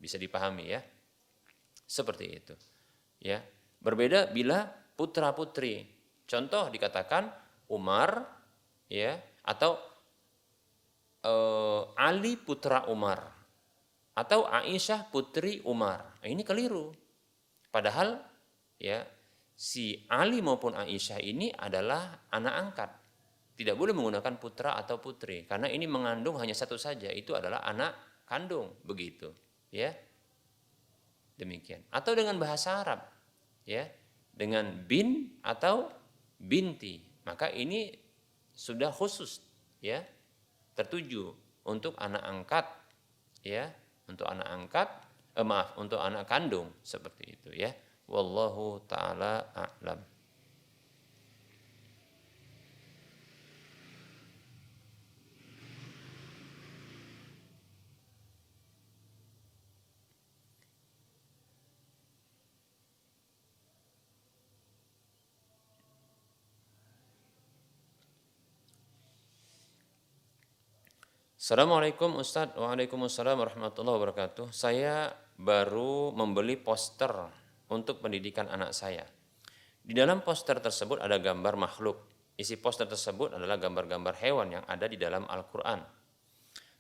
Bisa dipahami ya, seperti itu ya. Berbeda bila putra putri, contoh dikatakan Umar ya atau Ali putra Umar atau Aisyah putri Umar. Ini keliru, padahal ya si Ali maupun Aisyah ini adalah anak angkat, tidak boleh menggunakan putra atau putri karena ini mengandung hanya satu saja, itu adalah anak kandung, begitu ya, demikian. Atau dengan bahasa Arab ya, dengan bin atau binti, maka ini sudah khusus ya, tertuju untuk anak angkat ya, untuk anak angkat untuk anak kandung, seperti itu ya. Wallahu ta'ala a'lam. Assalamualaikum Ustadz. Waalaikumsalam warahmatullahi wabarakatuh. Saya baru membeli poster untuk pendidikan anak saya. Di dalam poster tersebut ada gambar makhluk. Isi poster tersebut adalah gambar-gambar hewan yang ada di dalam Al-Quran.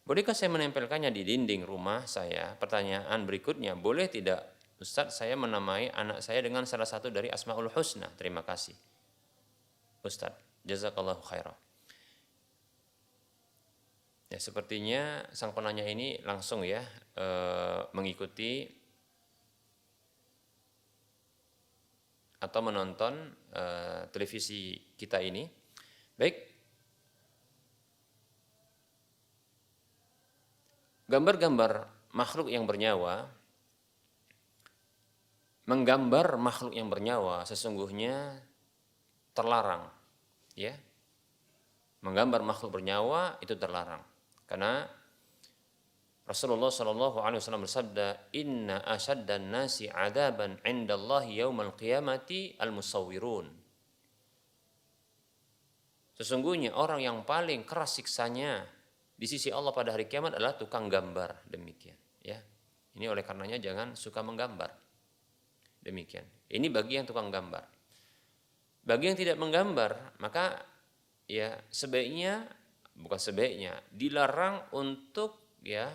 Bolehkah saya menempelkannya di dinding rumah saya? Pertanyaan berikutnya, boleh tidak Ustadz saya menamai anak saya dengan salah satu dari Asmaul Husna? Terima kasih Ustadz, jazakallahu khairan. Ya, sepertinya sang penanya ini langsung ya mengikuti atau menonton televisi kita ini. Baik, gambar-gambar makhluk yang bernyawa, menggambar makhluk yang bernyawa sesungguhnya terlarang Ya, menggambar makhluk bernyawa itu terlarang. Karena Rasulullah Shallallahu Alaihi Wasallam bersabda, Inna asyaddan nasi adaban indallahi yaumal qiyamati al-musawwirun. Sesungguhnya orang yang paling keras siksanya di sisi Allah pada hari kiamat adalah tukang gambar. Demikian. Ya, ini oleh karenanya jangan suka menggambar. Demikian. Ini bagi yang tukang gambar. Bagi yang tidak menggambar, maka ya bukan sebaiknya dilarang untuk ya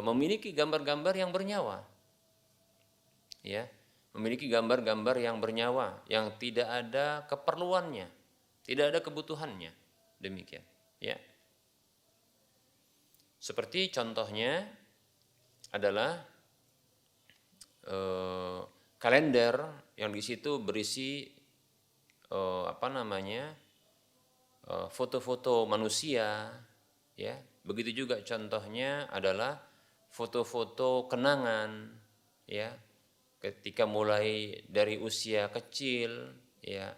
memiliki gambar-gambar yang bernyawa. Ya, memiliki gambar-gambar yang bernyawa yang tidak ada keperluannya, tidak ada kebutuhannya. Demikian, ya. Seperti contohnya adalah kalender yang di situ berisi foto-foto manusia, ya. Begitu juga contohnya adalah foto-foto kenangan, ya. Ketika mulai dari usia kecil, ya,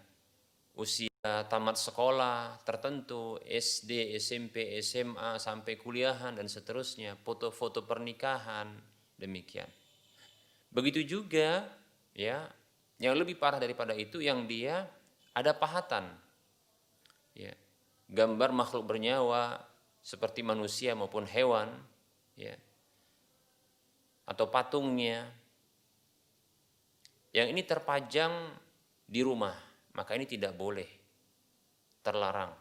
usia tamat sekolah tertentu, SD, SMP, SMA sampai kuliahan dan seterusnya, foto-foto pernikahan, demikian. Begitu juga, ya, yang lebih parah daripada itu yang dia ada pahatan, ya, gambar makhluk bernyawa seperti manusia maupun hewan, ya, atau patungnya, yang ini terpajang di rumah, maka ini tidak boleh, terlarang.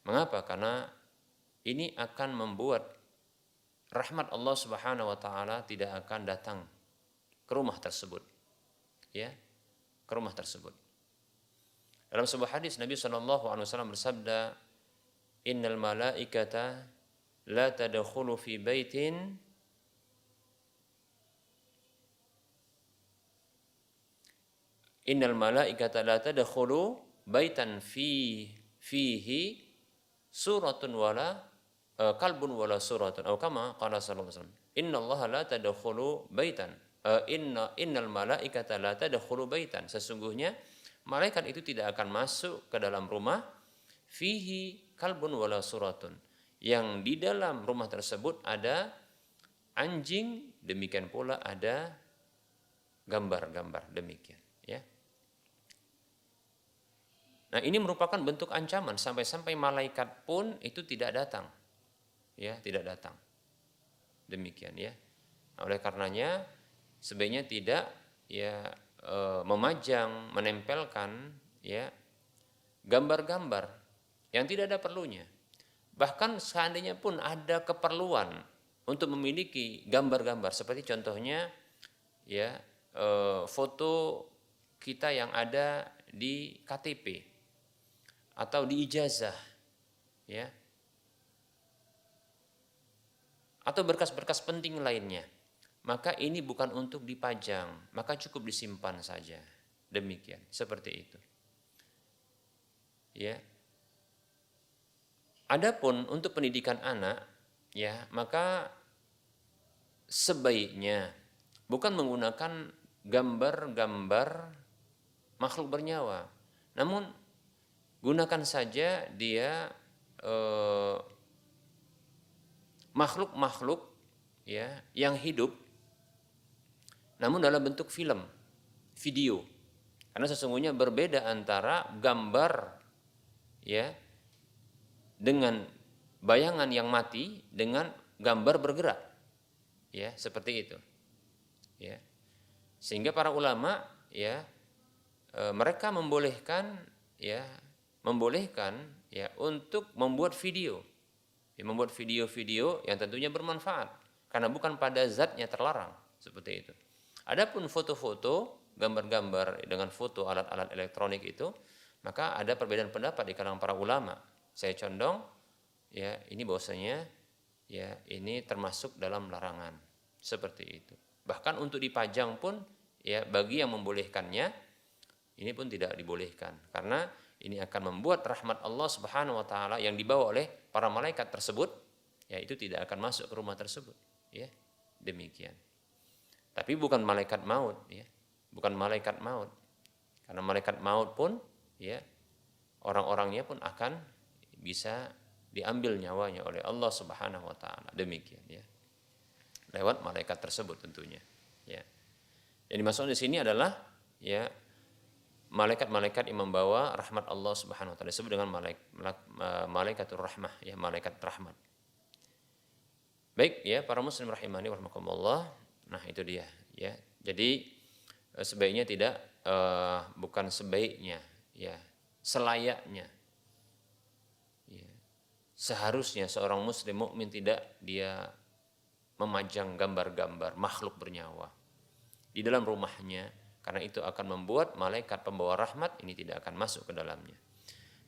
Mengapa? Karena ini akan membuat rahmat Allah Subhanahu wa taala tidak akan datang ke rumah tersebut, ya, ke rumah tersebut. Dalam sebuah hadis Nabi Shallallahu Alaihi Wasallam bersabda, Innal malaikata la tadkhulu fi baitin Innal malaikata la tadkhulu baitan fihi suratun wala kalbun wala suratun atau kama qala sallallahu alaihi wasallam. Innallaha la tadkhulu baitan innal malaikata la tadkhulu baitan. Sesungguhnya malaikat itu tidak akan masuk ke dalam rumah fihi kalbun wala suratun, yang di dalam rumah tersebut ada anjing, demikian pula ada gambar-gambar, demikian, ya. Nah, ini merupakan bentuk ancaman sampai-sampai malaikat pun itu tidak datang, ya, tidak datang, demikian, ya. Nah, oleh karenanya sebaiknya tidak, ya, memajang, menempelkan, ya, gambar-gambar yang tidak ada perlunya. Bahkan seandainya pun ada keperluan untuk memiliki gambar-gambar, seperti contohnya, ya, foto kita yang ada di KTP atau di ijazah, ya, atau berkas-berkas penting lainnya, maka ini bukan untuk dipajang, maka cukup disimpan saja. Demikian, seperti itu. Ya. Adapun untuk pendidikan anak, ya, maka sebaiknya bukan menggunakan gambar-gambar makhluk bernyawa, namun gunakan saja dia makhluk-makhluk, ya, yang hidup, namun dalam bentuk film, video. Karena sesungguhnya berbeda antara gambar, ya, dengan bayangan yang mati dengan gambar bergerak, ya, seperti itu, ya. Sehingga para ulama, ya, mereka membolehkan untuk membuat video, ya, membuat video-video yang tentunya bermanfaat karena bukan pada zatnya terlarang, seperti itu. Adapun foto-foto, gambar-gambar dengan foto alat-alat elektronik itu, maka ada perbedaan pendapat di kalangan para ulama. Saya condong, ya, ini bahwasanya, ya, ini termasuk dalam larangan, seperti itu. Bahkan untuk dipajang pun, ya, bagi yang membolehkannya, ini pun tidak dibolehkan karena ini akan membuat rahmat Allah Subhanahu wa taala yang dibawa oleh para malaikat tersebut, ya, itu tidak akan masuk ke rumah tersebut, ya. Demikian. Tapi bukan malaikat maut, ya. Bukan malaikat maut. Karena malaikat maut pun, ya, orang-orangnya pun akan bisa diambil nyawanya oleh Allah Subhanahu wa taala. Demikian ya. Lewat malaikat tersebut tentunya. Ya. Yang dimaksud di sini adalah ya malaikat-malaikat yang membawa rahmat Allah Subhanahu wa taala, disebut dengan malaikatur rahmah ya, malaikat rahmat. Baik ya, para muslim rahimani wa rahimakumullah. Nah, itu dia ya. Jadi sebaiknya tidak bukan sebaiknya ya, selayaknya ya. Seharusnya seorang muslim mukmin tidak dia memajang gambar-gambar makhluk bernyawa di dalam rumahnya, karena itu akan membuat malaikat pembawa rahmat ini tidak akan masuk ke dalamnya.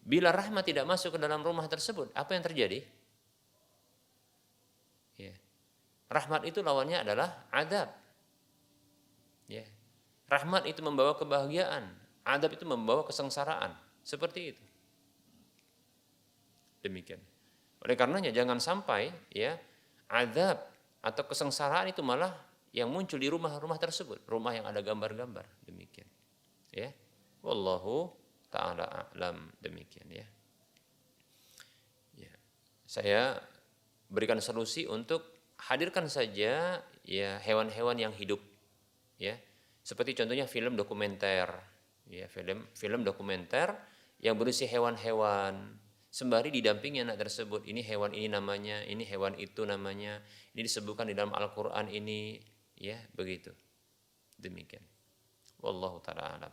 Bila rahmat tidak masuk ke dalam rumah tersebut, apa yang terjadi? Ya. Rahmat itu lawannya adalah adab. Ya. Rahmat itu membawa kebahagiaan, adab itu membawa kesengsaraan. Seperti itu. Demikian. Oleh karenanya jangan sampai ya adab atau kesengsaraan itu malah yang muncul di rumah-rumah tersebut, rumah yang ada gambar-gambar. Demikian. Ya. Wallahu ta'ala a'lam. Demikian ya. Ya. Saya berikan solusi untuk hadirkan saja ya hewan-hewan yang hidup. Ya. Seperti contohnya film dokumenter, ya, film dokumenter yang berisi hewan-hewan, sembari didampingi anak tersebut. Ini hewan ini namanya, ini hewan itu namanya, ini disebutkan di dalam Al-Qur'an ini, ya, begitu. Demikian. Wallahu ta'ala alam.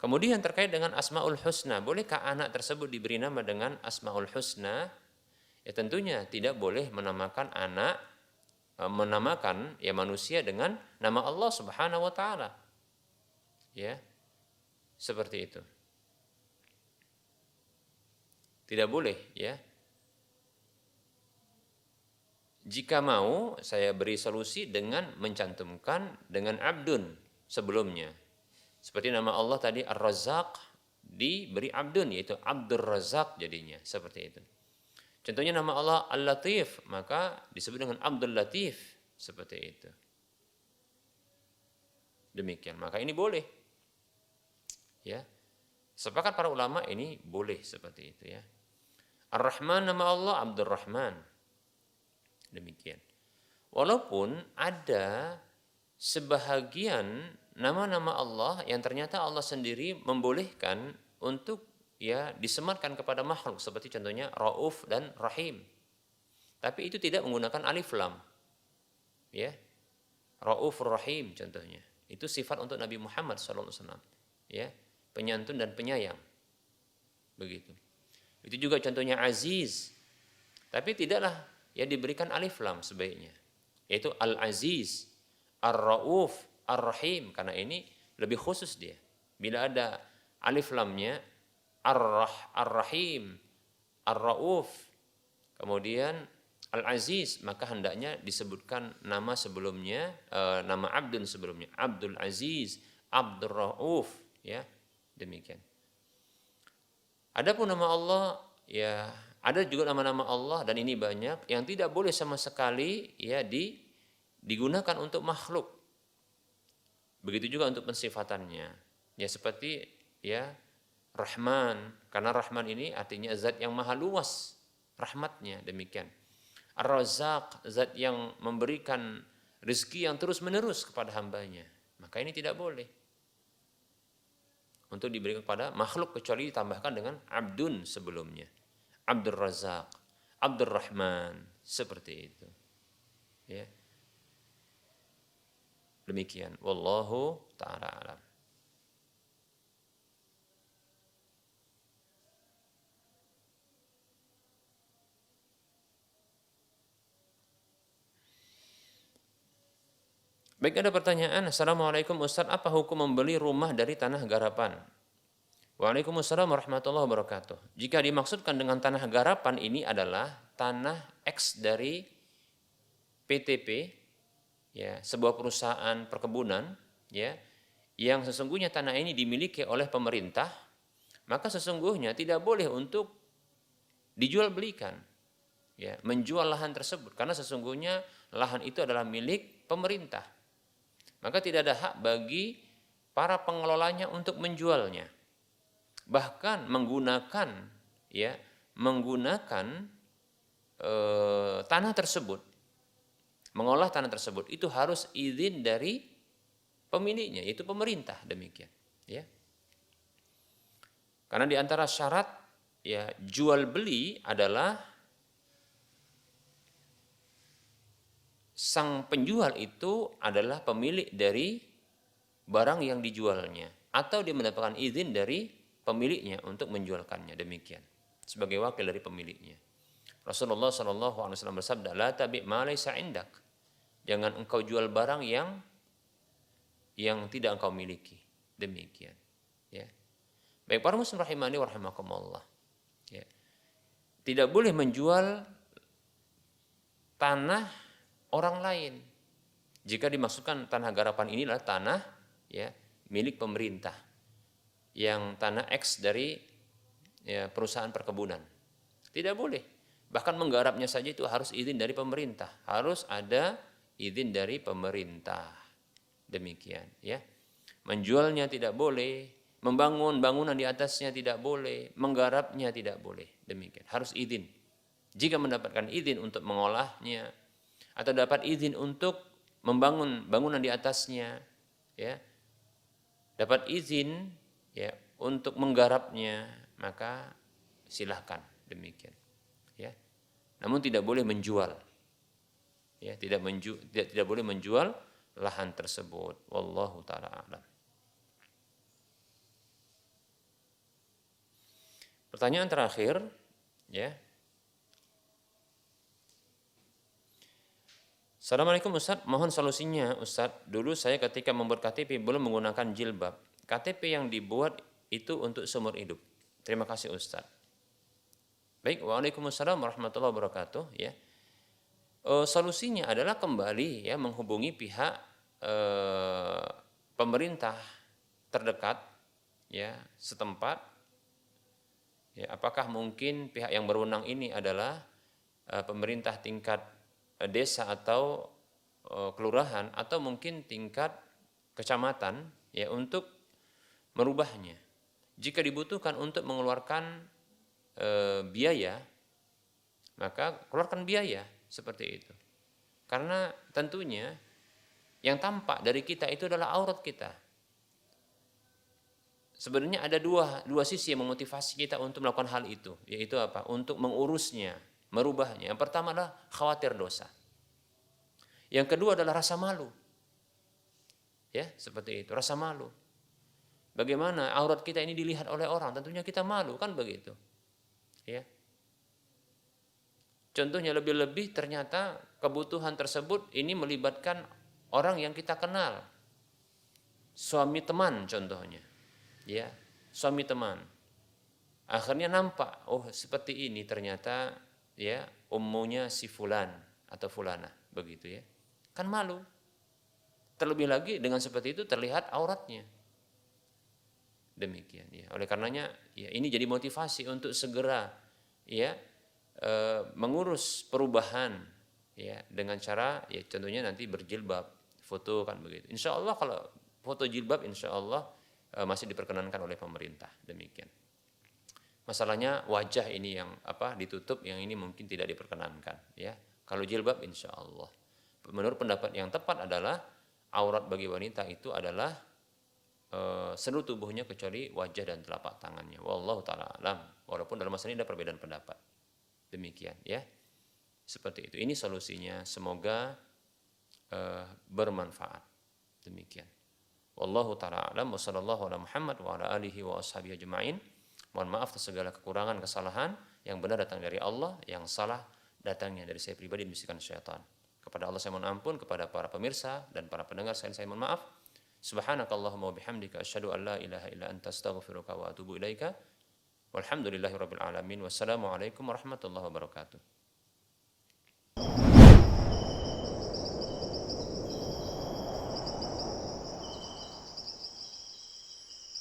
Kemudian terkait dengan Asmaul Husna, bolehkah anak tersebut diberi nama dengan Asmaul Husna? Ya tentunya tidak boleh menamakan ya manusia dengan nama Allah Subhanahu wa taala. Ya. Seperti itu. Tidak boleh ya. Jika mau saya beri solusi dengan mencantumkan dengan Abdun sebelumnya. Seperti nama Allah tadi Ar-Razzaq diberi Abdun, yaitu Abdur Razzaq jadinya, seperti itu. Contohnya nama Allah Al-Latif, maka disebut dengan Abdul Latif, seperti itu. Demikian, maka ini boleh. Ya. Sepakat para ulama ini boleh seperti itu ya. Ar-Rahman nama Allah Abdur Rahman. Demikian. Walaupun ada sebahagian nama-nama Allah yang ternyata Allah sendiri membolehkan untuk ya disematkan kepada makhluk, seperti contohnya Rauf dan Rahim. Tapi itu tidak menggunakan alif lam. Ya. Rauf Rahim contohnya. Itu sifat untuk Nabi Muhammad SAW. Ya, penyantun dan penyayang. Begitu. Itu juga contohnya Aziz. Tapi tidaklah ya diberikan alif lam sebaiknya. Yaitu Al-Aziz, Ar-Rauf, Ar-Rahim, karena ini lebih khusus dia. Bila ada alif lamnya Ar-Rahim, Ar-Rauf, kemudian Al-Aziz, maka hendaknya disebutkan nama sebelumnya, nama Abdun sebelumnya, Abdul Aziz, Abdur Rauf, ya, demikian. Adapun nama Allah, ya, ada juga nama-nama Allah dan ini banyak yang tidak boleh sama sekali ya digunakan untuk makhluk. Begitu juga untuk pensifatannya. Ya seperti ya Rahman, karena Rahman ini artinya zat yang maha luas rahmatnya, demikian. Ar-Razzaq, zat yang memberikan rezeki yang terus-menerus kepada hambanya. Maka ini tidak boleh untuk diberikan kepada makhluk kecuali ditambahkan dengan Abdun sebelumnya. Abdur Razzaq, Abdur Rahman, seperti itu. Ya. Demikian. Wallahu ta'ala alam. Baik, ada pertanyaan. Assalamualaikum Ustaz, apa hukum membeli rumah dari tanah garapan? Waalaikumsalam warahmatullahi wabarakatuh. Jika dimaksudkan dengan tanah garapan ini adalah tanah X dari PTP, ya, sebuah perusahaan perkebunan, ya, yang sesungguhnya tanah ini dimiliki oleh pemerintah, maka sesungguhnya tidak boleh untuk dijual belikan, ya, menjual lahan tersebut, karena sesungguhnya lahan itu adalah milik pemerintah. Maka tidak ada hak bagi para pengelolanya untuk menjualnya. bahkan menggunakan tanah tersebut, mengolah tanah tersebut itu harus izin dari pemiliknya, yaitu pemerintah, demikian, ya. Karena di antara syarat ya jual beli adalah sang penjual itu adalah pemilik dari barang yang dijualnya, atau dia mendapatkan izin dari pemiliknya untuk menjualkannya, demikian, sebagai wakil dari pemiliknya. Rasulullah SAW bersabda, la tabi' ma laysa indak. Jangan engkau jual barang yang tidak engkau miliki, demikian, ya. Baik para muslim rahimani wa rahimakumullah, ya. Tidak boleh menjual tanah orang lain jika dimaksudkan tanah garapan inilah tanah, ya, milik pemerintah, yang tanah X dari, ya, perusahaan perkebunan. Tidak boleh. Bahkan menggarapnya saja itu harus izin dari pemerintah, harus ada izin dari pemerintah, demikian, ya. Menjualnya tidak boleh, membangun bangunan di atasnya tidak boleh, menggarapnya tidak boleh, demikian, harus izin. Jika mendapatkan izin untuk mengolahnya atau dapat izin untuk membangun bangunan di atasnya, ya, dapat izin, ya, untuk menggarapnya, maka silahkan, demikian, ya. Namun tidak boleh menjual, ya, tidak boleh menjual lahan tersebut. Wallahu taala a'lam. Pertanyaan terakhir, ya. Assalamualaikum Ustaz, mohon solusinya Ustaz. Dulu saya ketika membuat KTP belum menggunakan jilbab. KTP yang dibuat itu untuk seumur hidup. Terima kasih Ustaz. Baik, waalaikumsalam warahmatullahi wabarakatuh, ya. Solusinya adalah kembali, ya, menghubungi pihak pemerintah terdekat, ya, setempat. Ya, apakah mungkin pihak yang berwenang ini adalah pemerintah tingkat desa atau kelurahan, atau mungkin tingkat kecamatan, ya, untuk merubahnya. Jika dibutuhkan untuk mengeluarkan biaya, maka keluarkan biaya seperti itu. Karena tentunya yang tampak dari kita itu adalah aurat kita. Sebenarnya ada dua sisi yang memotivasi kita untuk melakukan hal itu, yaitu apa? Untuk mengurusnya, merubahnya. Yang pertama adalah khawatir dosa. Yang kedua adalah rasa malu. Ya, seperti itu, rasa malu. Bagaimana aurat kita ini dilihat oleh orang? Tentunya kita malu, kan begitu. Ya. Contohnya lebih-lebih ternyata kebutuhan tersebut ini melibatkan orang yang kita kenal. Suami teman contohnya. Ya, suami teman. Akhirnya nampak, oh seperti ini ternyata, ya, ummunya si fulan atau fulana, begitu, ya. Kan malu. Terlebih lagi dengan seperti itu terlihat auratnya. Demikian, ya. Oleh karenanya, ya, ini jadi motivasi untuk segera, ya, mengurus perubahan, ya, dengan cara, ya, contohnya nanti berjilbab, foto, kan begitu. Insya Allah kalau foto jilbab insya Allah masih diperkenankan oleh pemerintah, demikian. Masalahnya wajah ini yang ditutup, yang ini mungkin tidak diperkenankan, ya. Kalau jilbab insya Allah. Menurut pendapat yang tepat adalah aurat bagi wanita itu adalah seluruh tubuhnya kecuali wajah dan telapak tangannya. Wallahu taala alam. Walaupun dalam masalah ini ada perbedaan pendapat. Demikian, ya. Seperti itu. Ini solusinya. Semoga bermanfaat. Demikian. Wallahu ta'ala a'lam wa sallallahu ala Muhammad wa ala alihi wa ashabihi ajma'in. Mohon maaf atas segala kekurangan, kesalahan. Yang benar datang dari Allah, yang salah datangnya dari saya pribadi dan bisikan syaitan. Kepada Allah saya mohon ampun, kepada para pemirsa dan para pendengar saya mohon maaf. Subhanakallahumma wa bihamdika asyhadu an la ilaha illa anta astaghfiruka wa atubu ilaika. Walhamdulillahirabbil alamin. Wassalamualaikum warahmatullahi wabarakatuh.